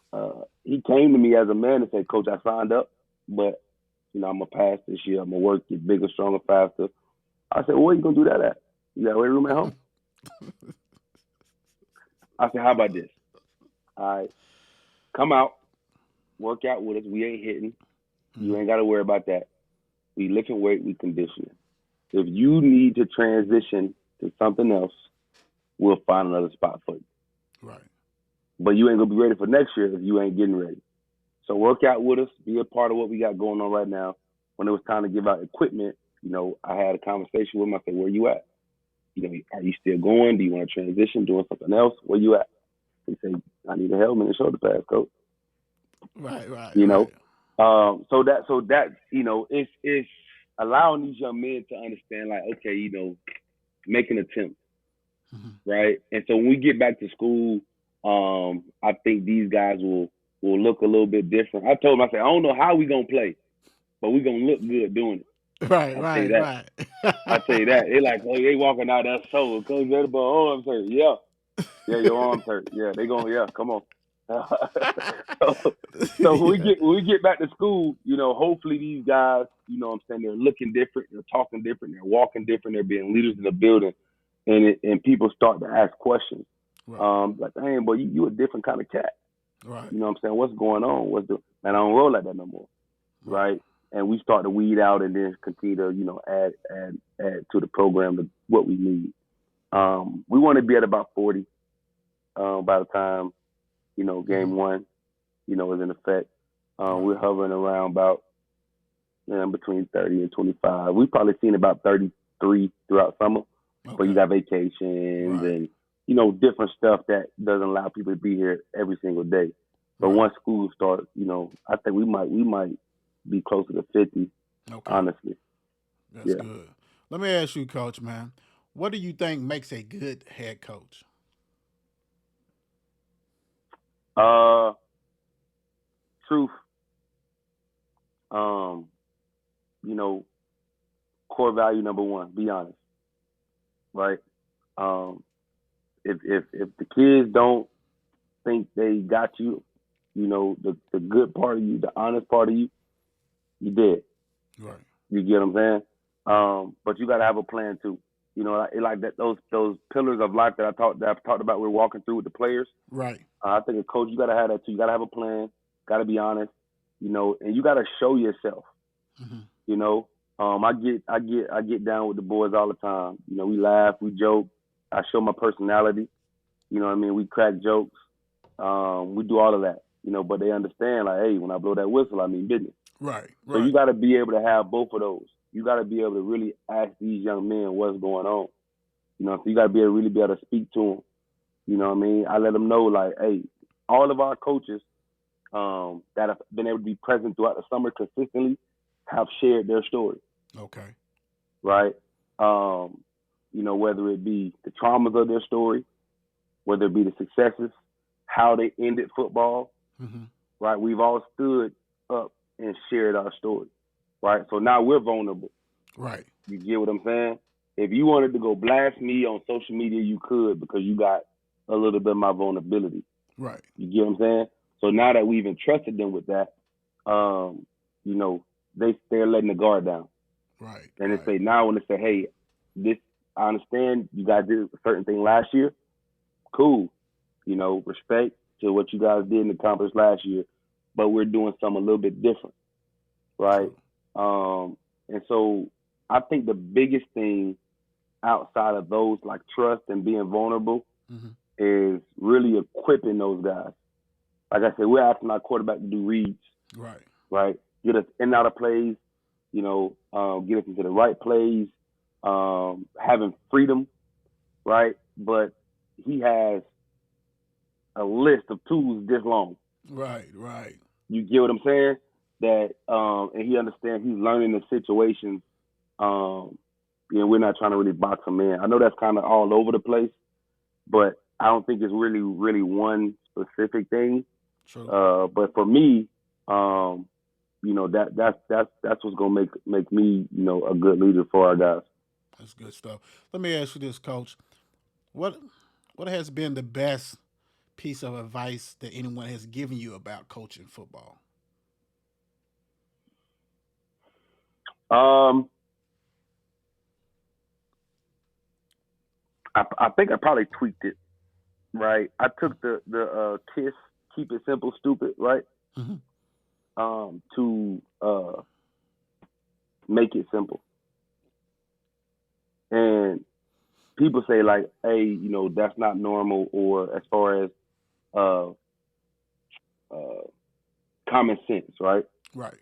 he came to me as a man and said, Coach, I signed up, but, you know, I'm going to pass this year. I'm going to work, get bigger, stronger, faster. I said, well, where you going to do that at? You got a room at home? I said, how about this? All right, come out, work out with us. We ain't hitting. You ain't got to worry about that. We lifting weight, we conditioning. If you need to transition to something else, we'll find another spot for you. Right. But you ain't going to be ready for next year if you ain't getting ready. So work out with us, be a part of what we got going on right now. When it was time to give out equipment, you know, I had a conversation with him. I said, where you at? You know, are you still going? Do you want to transition, doing something else? Where you at? He said, I need a helmet and shoulder pads, Coach. Right. You know, so that you know, it's allowing these young men to understand, like, okay, you know, make an attempt, right? And so when we get back to school, I think these guys will look a little bit different. I told them, I said, I don't know how we gonna play, but we gonna look good doing it. Right. I tell you that. They like, oh, they walking out that soul. Coach, that ball arms hurt. Yeah, your arms hurt. Yeah, they going. Yeah, come on. So when we get back to school, you know, hopefully these guys, you know what I'm saying, they're looking different, they're talking different, they're walking different, they're being leaders in the building, and people start to ask questions. Right. Like, hey, boy, you a different kind of cat. Right. You know what I'm saying? What's going on? And I don't roll like that no more. Right. And we start to weed out and then continue to, you know, add to the program to what we need. We want to be at about 40 by the time, you know, game one, you know, is in effect. We're hovering around about between 30 and 25. We've probably seen about 33 throughout summer. but you Okay. got vacations Right. and different stuff that doesn't allow people to be here every single day. But Right. once school starts, I think we might be closer to 50, Okay. honestly. That's Yeah. good. Let me ask you, Coach, man, what do you think makes a good head coach? Uh, truth. Um, you know, core value number one. Be honest, right? Um, if the kids don't think they got you, the good part of you, the honest part of you, you dead. Right. You get what I'm saying? But you got to have a plan too. Like that those pillars of life that I've talked about. We're walking through with the players. Right. I think a coach, you got to have that too. You got to have a plan. Got to be honest. And you got to show yourself. Mm-hmm. You know, I get down with the boys all the time. We laugh, we joke. I show my personality. You know what I mean? We crack jokes. We do all of that. But they understand like, hey, when I blow that whistle, I mean business. Right. So you Right. got to be able to have both of those. You got to be able to really ask these young men what's going on. So you got to really be able to speak to them. You know what I mean? I let them know like, hey, all of our coaches that have been able to be present throughout the summer consistently have shared their story, Okay. right? Whether it be the traumas of their story, whether it be the successes, how they ended football, Mm-hmm. right? We've all stood up and shared our story, right? So now we're vulnerable. Right. You get what I'm saying? If you wanted to go blast me on social media, you could because you got a little bit of my vulnerability. Right. You get what I'm saying? So now that we've entrusted them with that, um, they're letting the guard down. Right. And they Right. say now when they say, hey, this I understand you guys did a certain thing last year. Cool. Respect to what you guys did and accomplished last year, but we're doing something a little bit different, right? True. And so I think the biggest thing outside of those like trust and being vulnerable Mm-hmm. is really equipping those guys. Like I said, we're asking our quarterback to do reads, Right. right? Get us in and out of plays, get us into the right plays, having freedom, right? But he has a list of tools this long. Right. Right. You get what I'm saying? That and he understands he's learning the situations. Um, we're not trying to really box him in. I know that's kind of all over the place, but I don't think it's really, really one specific thing. True. But for me, that's what's gonna make me, a good leader for our guys. That's good stuff. Let me ask you this, Coach. What what has been the best piece of advice that anyone has given you about coaching football? Um, I think I probably tweaked it, right? I took the kiss, keep it simple, stupid, right? Mm-hmm. To make it simple. And people say like, hey, that's not normal, or as far as uh, uh, common sense, right? Right.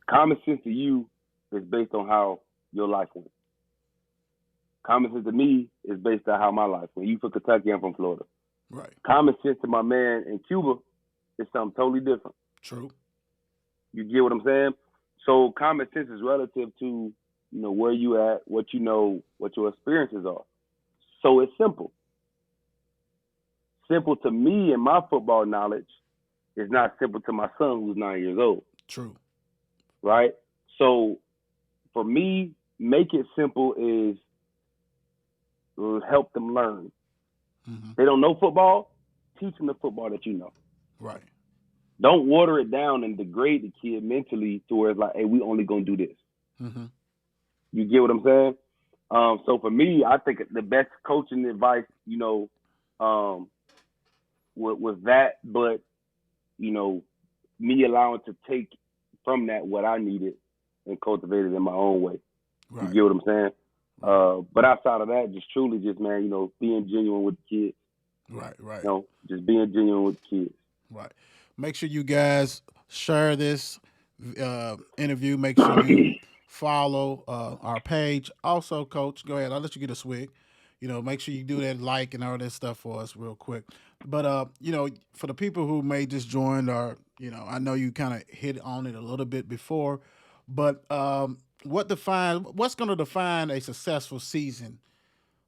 Common sense to you is based on how your life went. Common sense to me is based on how my life went. You from Kentucky, I'm from Florida. Right. Common sense to my man in Cuba is something totally different. True. You get what I'm saying? So common sense is relative to where you at, what what your experiences are. So it's simple. Simple to me and my football knowledge is not simple to my son who's 9 years old, True. right? So for me, make it simple is help them learn. Mm-hmm. They don't know football, teach them the football that you know. Right. Don't water it down and degrade the kid mentally to where it's like, hey, we only gonna do this. Mm-hmm. You get what I'm saying? So for me, I think the best coaching advice, um, was that, but me allowing to take from that what I needed and cultivate it in my own way. You Right. get what I'm saying? Right. But outside of that, just truly, just man, being genuine with the kids. Right. Right. Just being genuine with the kids. Right. Make sure you guys share this interview. Make sure you follow our page. Also, Coach, go ahead. I'll let you get a swig. Make sure you do that like and all that stuff for us real quick. But for the people who may just join, or I know you kind of hit on it a little bit before, but what's going to define a successful season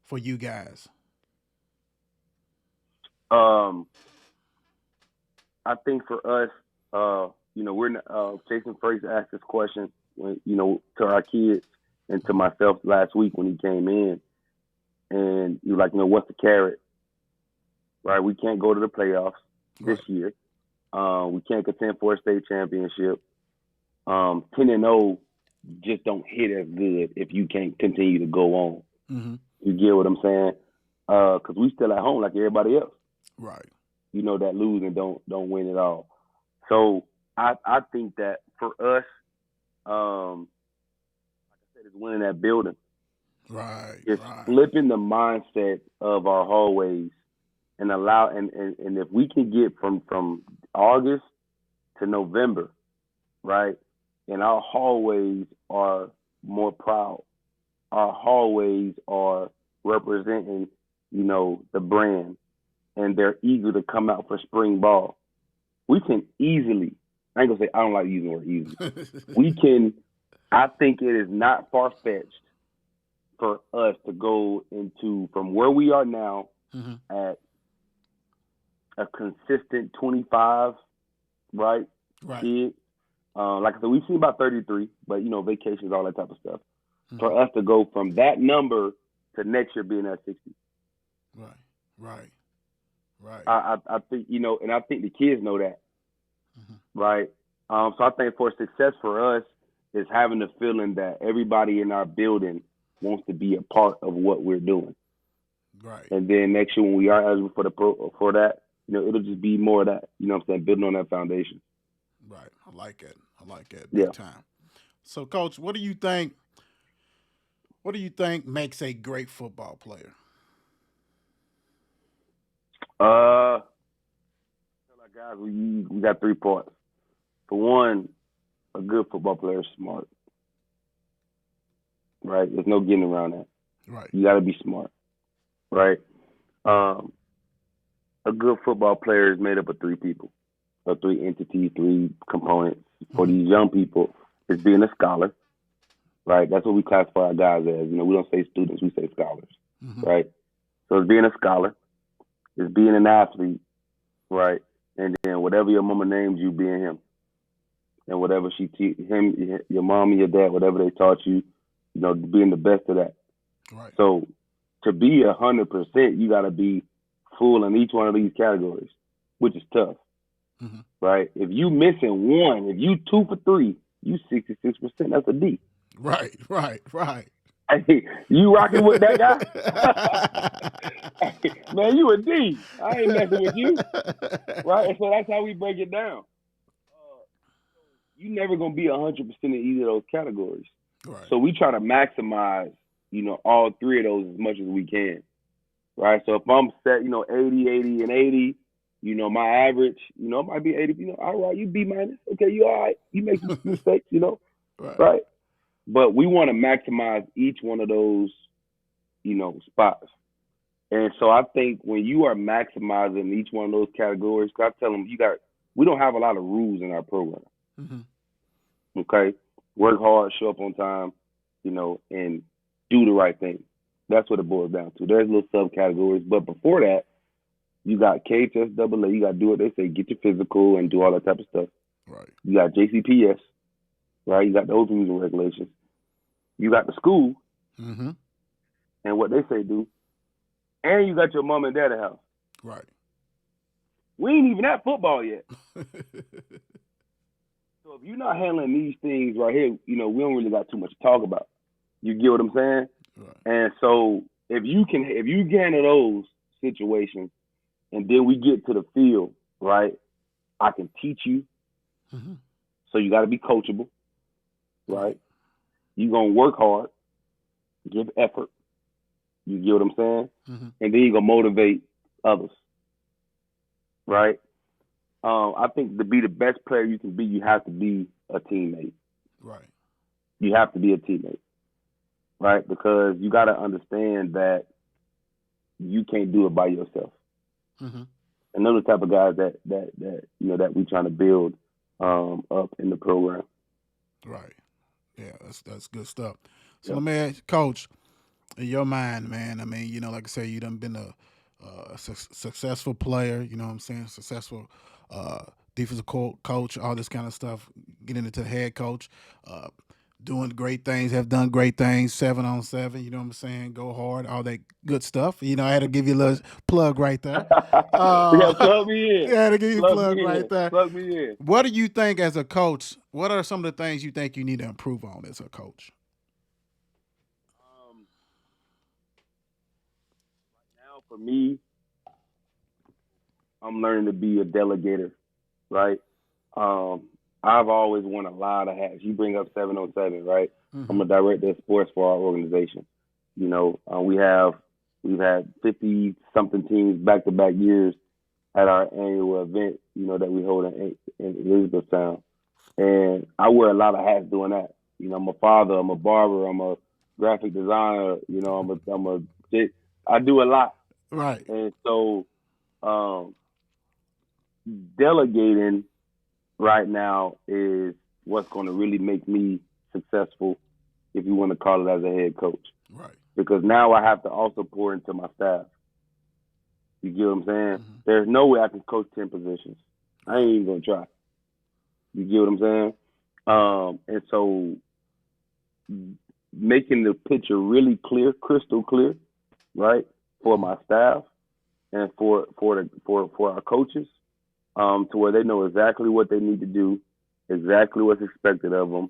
for you guys? Um, I think for us, we're Jason Frakes asked this question when to our kids and to myself last week when he came in, and you like, what's the carrot? Right, we can't go to the playoffs this year. We can't contend for a state championship. 10-0 just don't hit as good if you can't continue to go on. Mm-hmm. You get what I'm saying? Because we still at home like everybody else. Right. That lose and don't win at all. So I think that for us, like I said, it's winning that building. Right. It's flipping the mindset of our hallways and and if we can get from August to November, right, and our hallways are more proud. Our hallways are representing, the brand, and they're eager to come out for spring ball. We can easily, I ain't gonna say I don't like using the word easy. I think it is not far-fetched for us to go into, from where we are now, mm-hmm. at a consistent 25, right? Kid. Like I said, we've seen about 33, but, vacations, all that type of stuff. Mm-hmm. For us to go from that number to next year being at 60. Right. I think, and I think the kids know that, mm-hmm. right? So I think for success for us is having the feeling that everybody in our building wants to be a part of what we're doing. Right. And then next year when we are eligible for that, it'll just be more of that, building on that foundation. Right. I like it. Big time. So, Coach, what do you think makes a great football player? Guys, we got 3 parts. For one, a good football player is smart. Right? There's no getting around that. Right. You got to be smart. Right? A good football player is made up of 3 people, or 3 entities, 3 components. For these young people, it's being a scholar. Right? That's what we classify our guys as. We don't say students, we say scholars. Mm-hmm. Right? So it's being a scholar. It's being an athlete. Right? And then whatever your mama names you, being him. And whatever your mom and your dad, whatever they taught you, being the best of that. Right. So to be 100%, you got to be full in each one of these categories, which is tough. Mm-hmm. Right? If you missing one, if you 2 for 3, you 66%. That's a D. Right. Hey, you rocking with that guy? Man, you a D. I ain't messing with you. Right? And so that's how we break it down. You never going to be 100% in either of those categories. Right. So we try to maximize, all 3 of those as much as we can. Right? So if I'm set, 80, and 80, my average, might be 80, all right, you B minus. Okay, you all right. You make some mistakes, Right? But we want to maximize each one of those, spots. And so I think when you are maximizing each one of those categories, I tell them we don't have a lot of rules in our program. Mm-hmm. Okay? Work hard, show up on time, and do the right thing. That's what it boils down to. There's little subcategories. But before that, you got KHSAA. You got to do what they say, get your physical and do all that type of stuff. Right. You got JCPS, right? You got those rules and regulations. You got the school, mm-hmm. and what they say do. And you got your mom and dad at the house. Right. We ain't even at football yet. So if you're not handling these things right here, we don't really got too much to talk about. You get what I'm saying? Right. And so if you can handle those situations, and then we get to the field, right? I can teach you. Mm-hmm. So you got to be coachable, right? You're going to work hard, give effort. You get what I'm saying? Mm-hmm. And then you're going to motivate others, right? I think to be the best player you can be, you have to be a teammate. Right. you have to be a teammate, right? Because you got to understand that you can't do it by yourself. Mm-hmm. And those are the type of guys that that we trying to build up in the program. Right. Yeah, that's good stuff. So Yep. let me ask, Coach, in your mind, man. I mean, like I say, you done been a successful player. You know what I'm saying? Successful uh, defensive coach, all this kind of stuff. Getting into the head coach, uh, doing great things. Have done great things. 7-on-7. You know what I'm saying? Go hard. All that good stuff. I had to give you a little plug right there. Yeah, plug me in. Yeah, I had to give you a Plug plug me right in. there. Plug me in. What do you think as a coach? What are some of the things you think you need to improve on as a coach? Um, Now for me, I'm learning to be a delegator, right? Um, I've always worn a lot of hats. You bring up 707, right? I'm Mm-hmm. a director of sports for our organization. We've had 50 something teams back to back years at our annual event, that we hold in Elizabethtown. And I wear a lot of hats doing that. I'm a father, I'm a barber, I'm a graphic designer, I do a lot. Right. And so um, delegating right now is what's going to really make me successful, if you want to call it, as a head coach. Right. Because now I have to also pour into my staff. You get what I'm saying? Mm-hmm. There's no way I can coach 10 positions. I ain't even going to try. You get what I'm saying? And so making the picture really clear, crystal clear, right, for my staff and for our coaches, to where they know exactly what they need to do, exactly what's expected of them,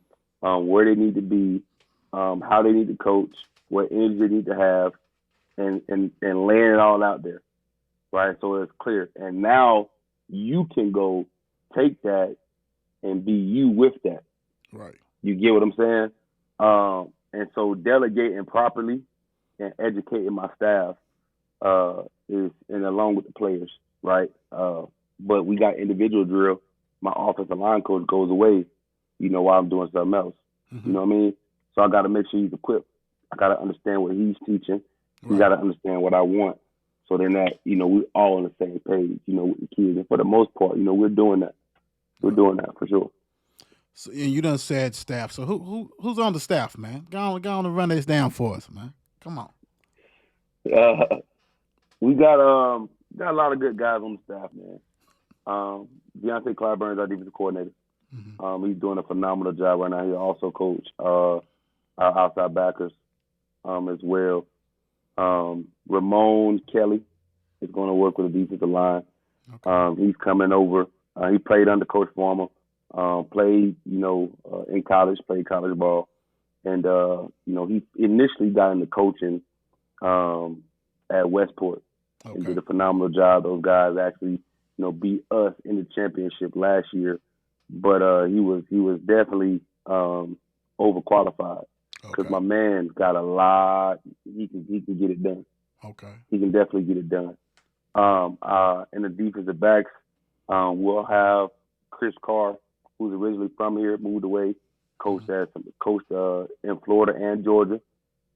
where they need to be, how they need to coach, what energy they need to have, and laying it all out there, right? So it's clear. And now you can go take that and be you with that. Right. You get what I'm saying? And so delegating properly and educating my staff is, and along with the players, right? But we got individual drill. My offensive line coach goes away, while I'm doing something else. Mm-hmm. You know what I mean? So I got to make sure he's equipped. I got to understand what he's teaching. He Right. got to understand what I want. So then that, we're all on the same page, with the kids. And for the most part, we're doing that. We're doing that for sure. So, and you done said staff. So who's on the staff, man? Go on and run this down for us, man. Come on. We got a lot of good guys on the staff, man. Deontay Clyburn's our defensive coordinator. Mm-hmm. He's doing a phenomenal job right now. He also coach our outside backers as well. Ramon Kelly is going to work with the defensive line. Okay. He's coming over. He played under Coach Farmer. Played, in college, played college ball. And, he initially got into coaching at Westport and Okay. did a phenomenal job. Those guys actually, beat us in the championship last year. But he was definitely overqualified because Okay. my man's got a lot. He can get it done. Okay. He can definitely get it done. In the defensive backs, we'll have Chris Carr, who's originally from here, moved away, coached in Florida and Georgia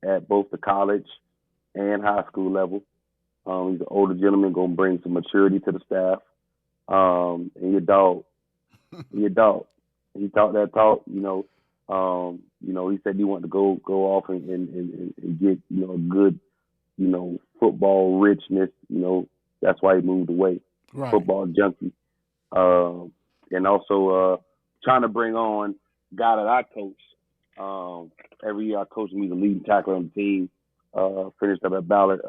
at both the college and high school level. He's an older gentleman, gonna bring some maturity to the staff. And your dog, he talked that talk. He said he wanted to go off and get a good football richness. That's why he moved away. Right. Football junkie. And also trying to bring on a guy that I coach. Every year I coach him. He's the leading tackler on the team. Finished up at Ballard,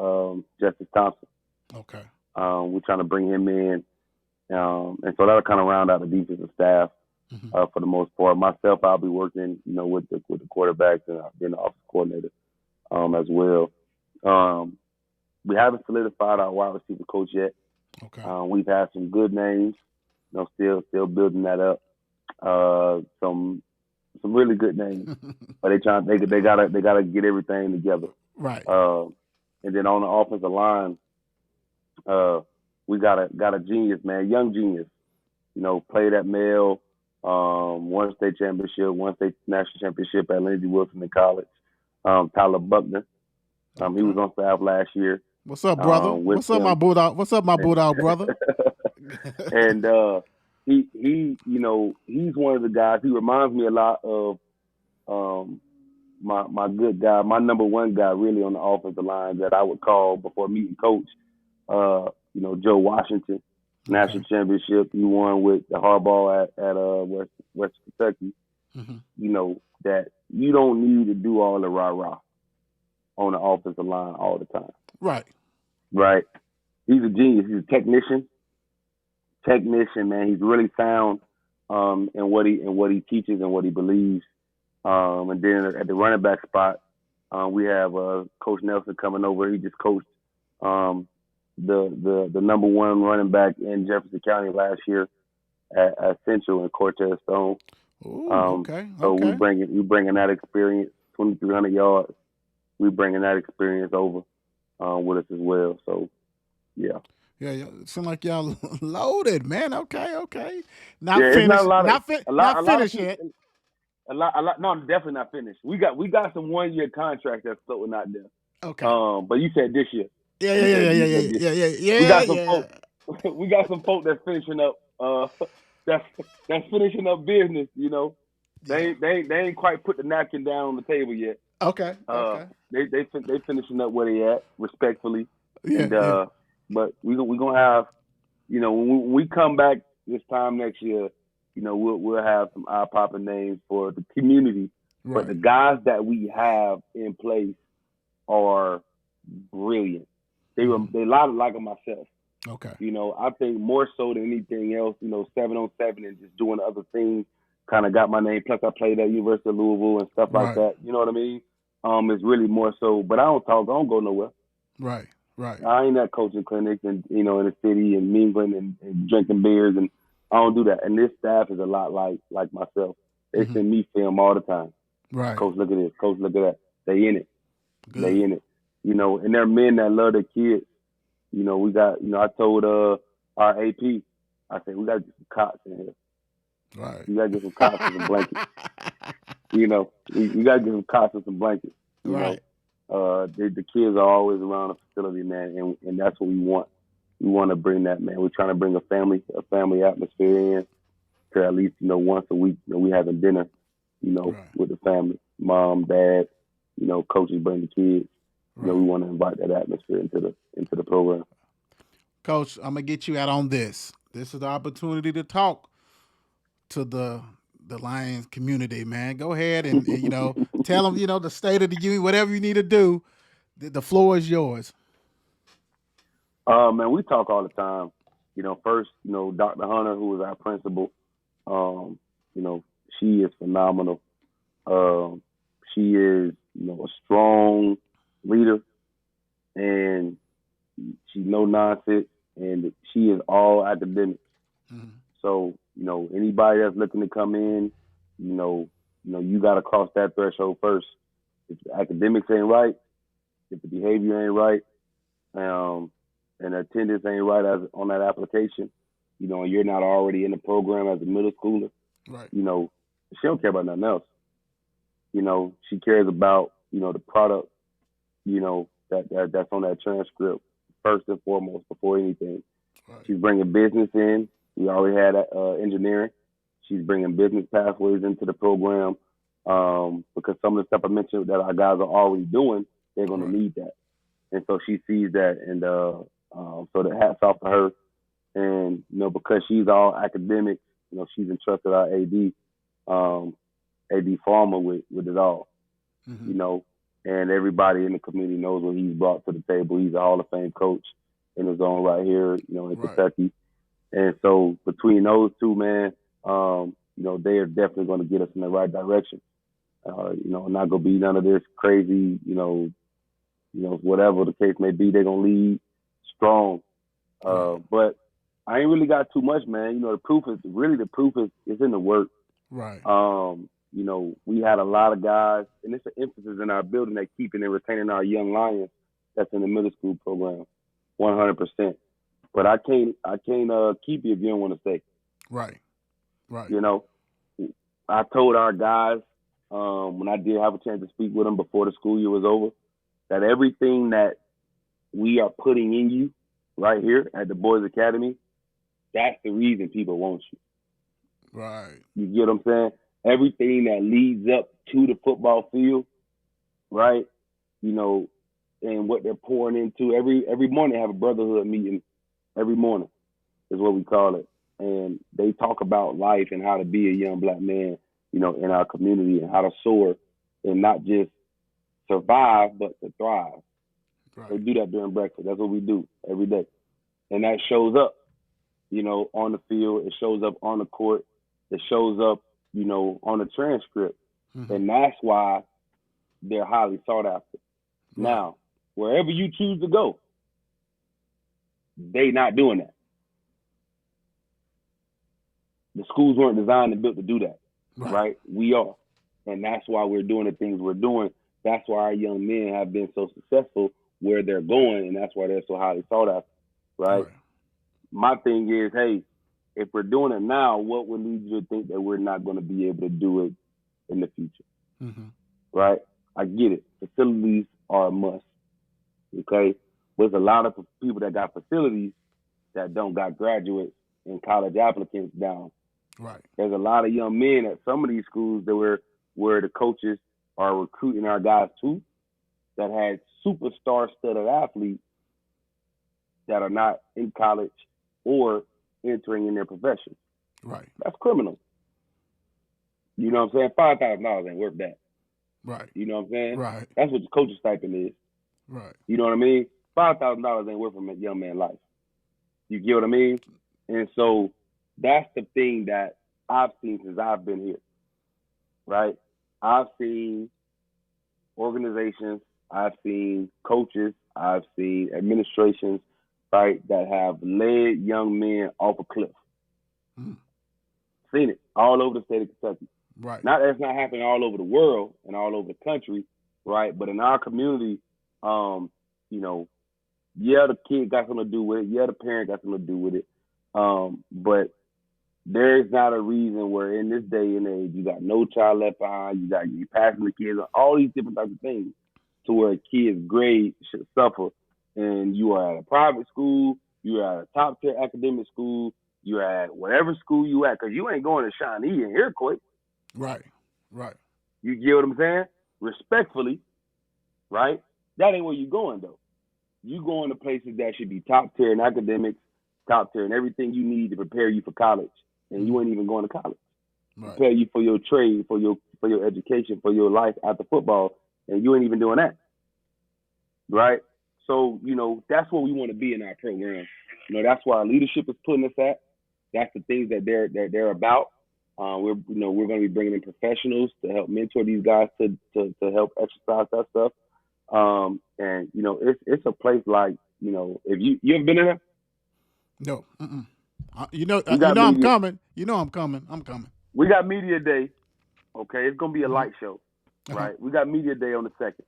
Justice Thompson. Okay. We're trying to bring him in. And so that'll kind of round out the defensive staff Mm-hmm. for the most part. Myself, I'll be working, with the quarterbacks and I'll be the offensive coordinator as well. We haven't solidified our wide receiver coach yet. Okay. We've had some good names, still building that up. Some really good names, but they gotta get everything together. Right. And then on the offensive line, we got a genius, man, young genius. Played at Male, one state championship, one state national championship at Lindsey Wilson in college. Tyler Buckner, he was Okay. on staff last year. What's up, brother? With What's up, my them. bulldog? What's up, my bulldog brother? And he he's one of the guys. He reminds me a lot of my good guy, my number one guy, really on the offensive line that I would call before meeting coach. Joe Washington, national championship. He won with the Harbaugh at West Kentucky. Mm-hmm. You know that you don't need to do all the rah rah on the offensive line all the time. Right. Right. He's a genius. He's a technician. Man. He's really sound in what he teaches and what he believes. And then at the running back spot, we have Coach Nelson coming over. He just coached the number one running back in Jefferson County last year at Central and Cortez Stone. Ooh, okay. So we bringing that experience, 2,300 yards. We bringing that experience over with us as well. So, yeah. Yeah, it seems like y'all loaded, man. Okay. Not Yeah, finished. Not Finished yet. A lot. No, definitely not finished. We got some 1-year contracts that's floating out there. Okay. But you said this year. Yeah. We got some folk. We got some folk that's finishing up. That's finishing up business. You know, they ain't quite put the napkin down on the table yet. Okay. They finishing up where they at respectfully. Yeah. But we gonna have, when we come back this time next year, we'll have some eye-popping names for the community. Right. But the guys that we have in place are brilliant. They a lot like myself. Okay. I think more so than anything else, 7-on-7 and just doing other things kind of got my name. Plus I played at University of Louisville and stuff like that. You know what I mean? It's really more so, but I don't go nowhere. Right. I ain't at coaching clinics and, in the city and mingling and drinking beers, and I don't do that. And this staff is a lot like myself. They send me film all the time. Right. Coach, look at this. Coach, look at that. They in it. Good. They in it. And they're men that love their kids. We got, I told our AP, I said, we got to get some cots in here. Right. We got to get some cots and some blankets. We got to get some cots and some blankets. Right. The kids are always around the facility, man, and that's what we want. We want to bring that, man. We're trying to bring a family atmosphere in to at least, once a week, we having dinner, with the family, mom, dad, coaches bring the kids. We want to invite that atmosphere into the program. Coach, I'm gonna get you out on this. This is the opportunity to talk to the Lions community, man. Go ahead and tell them, the state of the union, whatever you need to do. The floor is yours. Man, we talk all the time. First, Dr. Hunter, who is our principal, she is phenomenal. She is, a strong leader, and she's no nonsense, and she is all academics. Mm-hmm. So, anybody that's looking to come in, you got to cross that threshold first. If the academics ain't right, if the behavior ain't right, and the attendance ain't right on that application, and you're not already in the program as a middle schooler, right? She don't care about nothing else. She cares about, the product, that's on that transcript first and foremost before anything. Right. She's bringing business in. We already had engineering. She's bringing business pathways into the program because some of the stuff I mentioned that our guys are already doing, they're going to need that. And so she sees that, and so the hat's off to her. And, because she's all academic, she's entrusted our AD Farmer with it all, and everybody in the community knows what he's brought to the table. He's a Hall of Fame coach in his own right here, in Kentucky. And so between those two, man, they are definitely going to get us in the right direction. Not going to be none of this crazy, whatever the case may be, they're going to lead strong. But I ain't really got too much, man. The proof is in the work. Right. We had a lot of guys, and it's an emphasis in our building at keeping and retaining our young Lions that's in the middle school program, 100%. But I can't keep you if you don't want to stay. Right. I told our guys when I did have a chance to speak with them before the school year was over that everything that we are putting in you right here at the Boys Academy, that's the reason people want you. Right. You get what I'm saying? Everything that leads up to the football field, right? You know, and what they're pouring into. Every morning they have a brotherhood meeting. Every morning is what we call it. And they talk about life and how to be a young black man, you know, in our community and how to soar and not just survive, but to thrive. Right. They do that during breakfast. That's what we do every day. And that shows up, you know, on the field. It shows up on the court. It shows up, you know, on the transcript. Mm-hmm. And that's why they're highly sought after. Right. Now, wherever you choose to go, they not doing that. The schools weren't designed and built to do that, right? We are. And that's why we're doing the things we're doing. That's why our young men have been so successful where they're going, and that's why they're so highly sought after, right? My thing is, hey, if we're doing it now, what would lead you to think that we're not going to be able to do it in the future, mm-hmm. right? I get it. Facilities are a must, okay? But there's a lot of people that got facilities that don't got graduates and college applicants down. Right. There's a lot of young men at some of these schools that where the coaches are recruiting our guys to that had superstar studded athletes that are not in college or entering in their profession. Right. That's criminal. You know what I'm saying? $5,000 ain't worth that. Right. You know what I'm saying? Right. That's what the coach's stipend is. Right. You know what I mean? $5,000 ain't worth a young man's life. You get what I mean? And so that's the thing that I've seen since I've been here, right? I've seen organizations, I've seen coaches, I've seen administrations, right, that have led young men off a cliff. Seen it all over the state of Kentucky. Right. Not that it's not happening all over the world and all over the country, right? But in our community, you know, yeah, the kid got something to do with it. Yeah, the parent got something to do with it. But there is not a reason where in this day and age you got no child left behind, you passing the kids, all these different types of things to where a kid's grade should suffer. And you are at a private school, you are at a top tier academic school, you're at whatever school you at, because you ain't going to Shawnee in here, quick. Right. Right. You get what I'm saying? Respectfully, right? That ain't where you going though. You going to places that should be top tier in academics, top tier in everything you need to prepare you for college, and you ain't even going to college. Right. Prepare you for your trade, for your education, for your life after football, and you ain't even doing that. Right? So, you know, that's what we want to be in our program. You know, that's why our leadership is putting us at. That's the things that they're about. We're going to be bringing in professionals to help mentor these guys to help exercise that stuff. And you know, it's a place like, you know, if you ever been in there? No. You know I'm coming. You know I'm coming. I'm coming. We got media day. Okay, it's gonna be a light show, right? We got media day on the 2nd.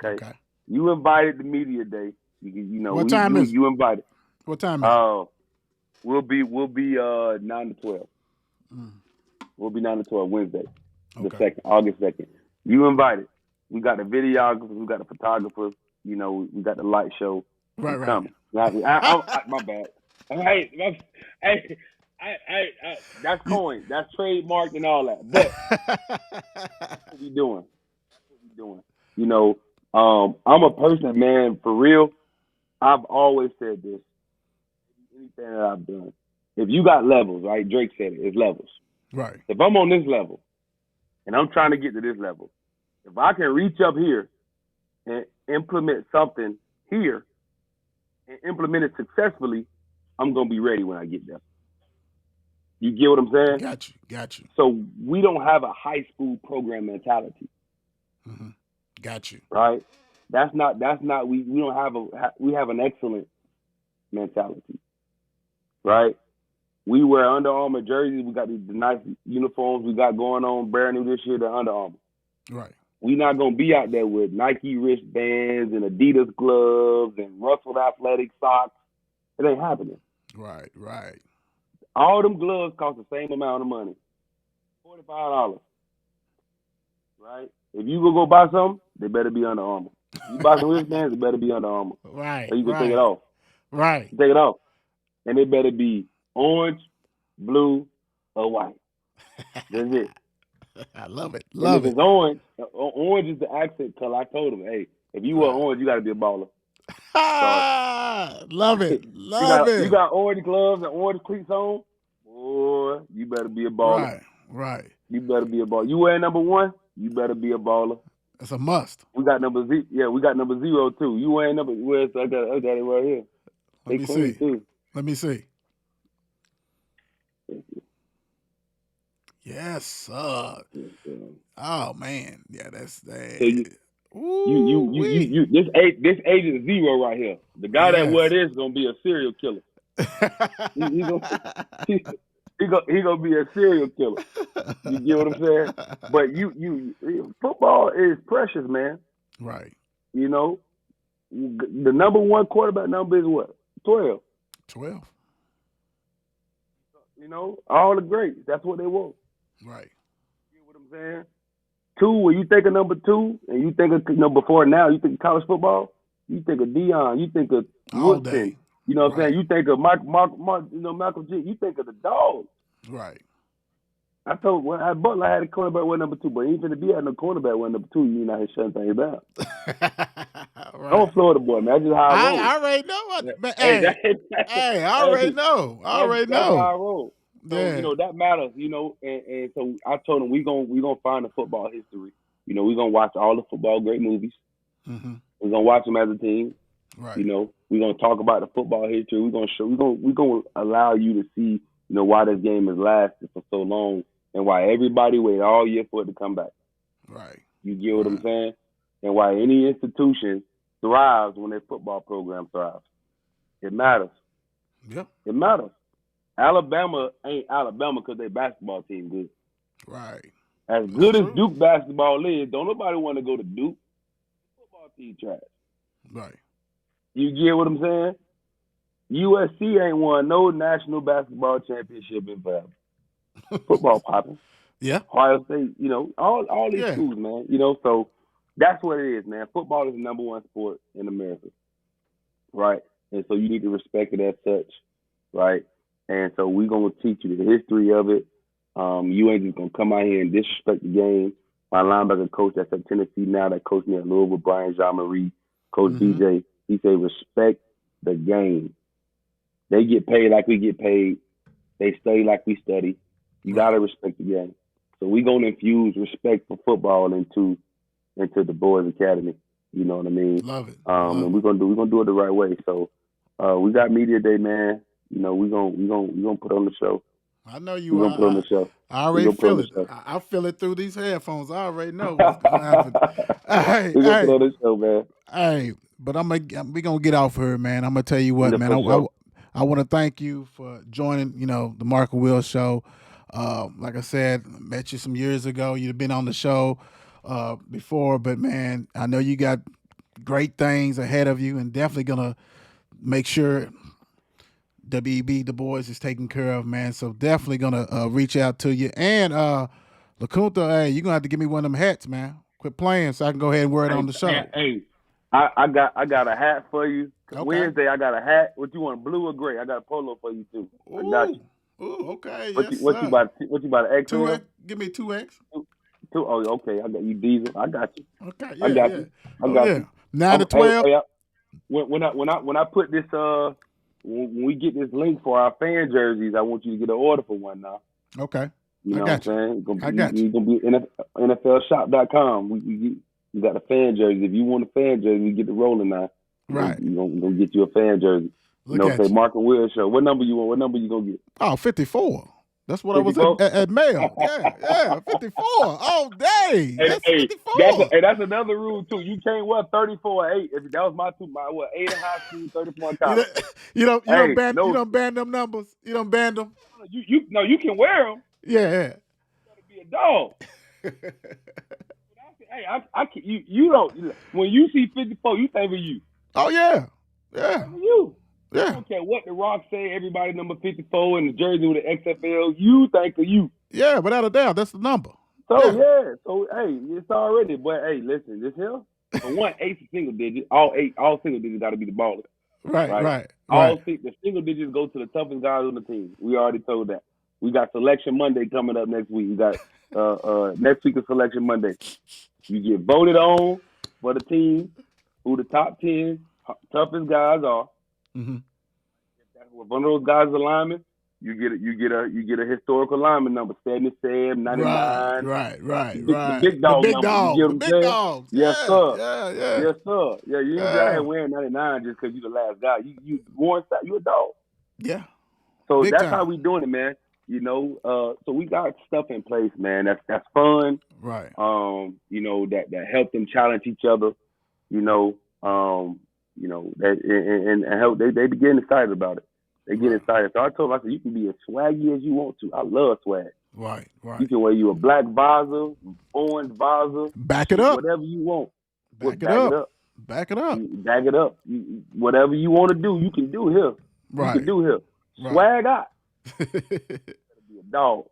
Okay. You invited the media day. You know what time is you invited. What time is We'll be 9 to 12. We'll be 9 to 12 Wednesday, the 2nd, August 2nd. You invited. We got the videographers, we got the photographers, you know, we got the light show. Right. Coming. My bad. Hey, that's coin. That's trademarked and all that. But that's what we doing. You know, I'm a person, man, for real. I've always said this. Anything that I've done. If you got levels, right? Drake said it, it's levels. Right. If I'm on this level and I'm trying to get to this level, if I can reach up here and implement something here and implement it successfully, I'm going to be ready when I get there. You get what I'm saying? Got you. So we don't have a high school program mentality. Mm-hmm. Got you. Right? That's not, we don't have we have an excellent mentality. Right? We wear Under Armour jerseys. We got these nice uniforms we got going on brand new this year, the Under Armour. Right. We're not going to be out there with Nike wristbands and Adidas gloves and Russell athletic socks. It ain't happening. Right. All them gloves cost the same amount of money. $45. Right? If you go buy something, they better be Under Armour. You buy some wristbands, they better be Under Armour. Right, Or you can take it right, off. right. Take it off. And it better be orange, blue, or white. That's it. I love it. And if Love it. it's orange, orange is the accent color. I told him, hey, if you wear Right. orange, you got to be a baller. Sorry. Love it. you Love got you it. got orange gloves and orange cleats on, boy. You better be a baller. Right, right. You better be a baller. You wear number 1, you better be a baller. It's a must. We got number Z. Yeah, we got number 0 too. You wearing number? Where's I got it right here. Let They me clean see. too. Let me see. Yes, sir. Oh man, yeah, that's that. So Ooh wee. this agent 0 right here. The guy that wear Yes. this gonna be a serial killer. He gonna he gonna be a serial killer. You get what I'm saying? But football is precious, man. Right. You know, the number 1 quarterback number is what? 12. 12. You know, all the greats. That's what they want. Right. You know what I'm saying? 2, when you think of number 2, and you think of before now, you think of college football, you think of Deion, you think of All Woodson. day. You know what I'm Right. saying? You think of Malcolm G. You think of the dogs. Right. I told at Butler I had a cornerback with number 2, but he ain't finna be at no cornerback with number 2. You know how shutting things down. Right. I'm a Florida boy, man. That's just how I roll. I already know. But, Hey, hey, I already know. I already that's how I know. roll. So Yeah. that matters. And so I told him we gonna find the football history. We're gonna watch all the football great movies. Mm-hmm. We're gonna watch them as a team. Right. We're gonna talk about the football history. We're gonna allow you to see why this game has lasted for so long and why everybody waited all year for it to come back. Right. You get what I'm saying? And why any institution thrives when their football program thrives. It matters. Yep. It matters. Alabama ain't Alabama because their basketball team good. Right. As That's good as true. Duke basketball is, don't nobody want to go to Duke. Football team trash. Right. You get what I'm saying? USC ain't won no national basketball championship in forever. Football popping. Yeah. Ohio State, all these Yeah. schools, man. So that's what it is, man. Football is the number 1 sport in America, right? And so you need to respect it as such, right? And so we're gonna teach you the history of it. You ain't just gonna come out here and disrespect the game. My linebacker coach that's at Tennessee now, that coached me at Louisville, Brian Jean-Marie, Coach BJ, he said respect the game. They get paid like we get paid. They study like we study. You gotta respect the game. So we're gonna infuse respect for football into the boys' academy. You know what I mean? Love it. And we're gonna do it the right way. So we got media day, man. We're gonna put on the show. I know you We're gonna put on the show. I already feel it. I feel it through these headphones. I already know what's gonna happen. We're gonna put on the show, man. Hey, but we gonna get off here, man. I'm gonna tell you what, man. I want to thank you for joining, the Mark and Will show. Like I said, met you some years ago. You've been on the show before, but man, I know you got great things ahead of you, and definitely gonna make sure W.E.B. Dubois is taken care of, man. So definitely gonna reach out to you. And LaCunta, hey, you're gonna have to give me one of them hats, man. Quit playing so I can go ahead and wear it on the show. Hey, I got a hat for you. Okay. Wednesday I got a hat. What you want, blue or gray? I got a polo for you too. I got you. Ooh, okay. What Yes, you about an XL? 2X? Give me 2X. Two. Oh, okay. I got you diesel. I got you. Okay, I got you. I got you. 9 to 12. Hey, when I put this when we get this link for our fan jerseys, I want you to get an order for one now. Okay. You know what I'm saying? I got you. You're going to be NFLshop.com. We got a fan jersey. If you want a fan jersey, we get it rolling now. Right. We're going to get you a fan jersey. Say Mark and Will show. What number you want? What number you going to get? Oh, 54. That's what 54? I was at Mail. Yeah, 54 all day. That's 54. That's another rule too. You can't wear 34 or 8. If that was my 8 in high school, 34 in college. You don't ban them numbers. You don't ban them. You can wear them. Yeah. You gotta be a dog. Hey, I can, you don't. When you see 54, you think of you. Oh yeah. You. I don't care what the Rock say. Everybody number 54 in the jersey with the XFL. You think of you. Yeah, without a doubt, that's the number. So yeah. So hey, it's already. But hey, listen, this here. For one, 8's a single digit. All single digits got to be the baller. Right. The single digits go to the toughest guys on the team. We already told that. We got Selection Monday coming up next week. We got next week is Selection Monday. You get voted on for the team, who the top 10 toughest guys are. Mm-hmm. If one of those guys is a lineman, you get a historical lineman number 77, 99. Right. The big dog number. Dogs. You get what I'm saying? Dogs. Yes, sir. Yeah. Yes, sir. Yeah, you ain't out here wearing 99 just because you the last guy. You Warren Sapp, you a dog. Yeah. So Big that's time. how we doing it, man. You know, so we got stuff in place, man. That's fun. Right. You know, that help them challenge each other. You know, that and help they be getting excited about it. They get excited. So I told them, I said, you can be as swaggy as you want to. I love swag. Right. You can wear you a black visor, orange visor. Back it up. Whatever you want. Back it up. Back it up. Whatever you want to do, you can do here. Right. You can do here. Swag out. Be a dog.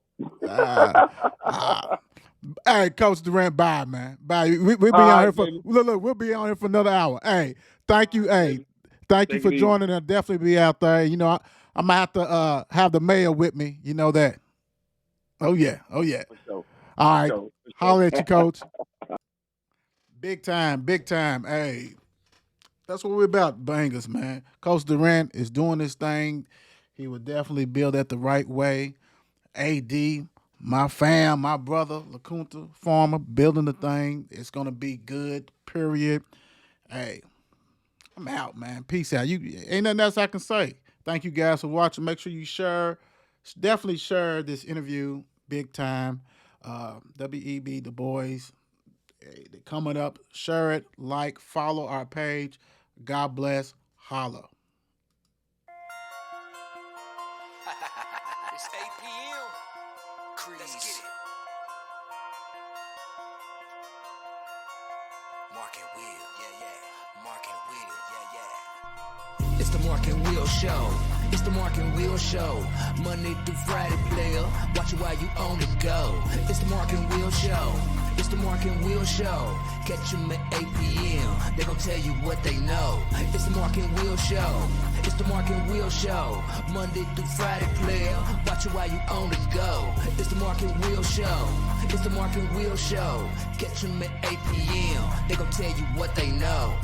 Hey, Coach Durant, bye, man. Bye. We'll be on here for look. We'll be on here for another hour. Hey, thank you. Hey, thank you for joining. I'll definitely be out there. You know, I might have to have the mayor with me. You know that. Oh yeah. For sure. All right. For sure. Holler at you, Coach. Big time. Hey, that's what we're about, bangers, man. Coach Durant is doing this thing. He would definitely build it the right way. AD, my fam, my brother, LaCunta, Farmer, building the thing. It's going to be good, period. Hey, I'm out, man. Peace out. Ain't nothing else I can say. Thank you guys for watching. Make sure you definitely share this interview big time. W.E.B, Dubois, they're coming up. Share it, like, follow our page. God bless. Holla. It's 8 p.m. Let's get it. Mark and Will, yeah. Mark and Will, yeah. It's the Mark and Will Show. It's the Mark and Will Show. Monday through Friday, player. Watch it while you on the go. It's the Mark and Will Show. It's the Mark and Will Show. Catch them at 8 p.m. They gon' tell you what they know. It's the Mark and Will Show. It's the Mark and Will Show. Monday through Friday, player. Watch it while you on the go. It's the Mark and Will Show. It's the Mark and Will Show. Catch them at 8 p.m. They gon' tell you what they know.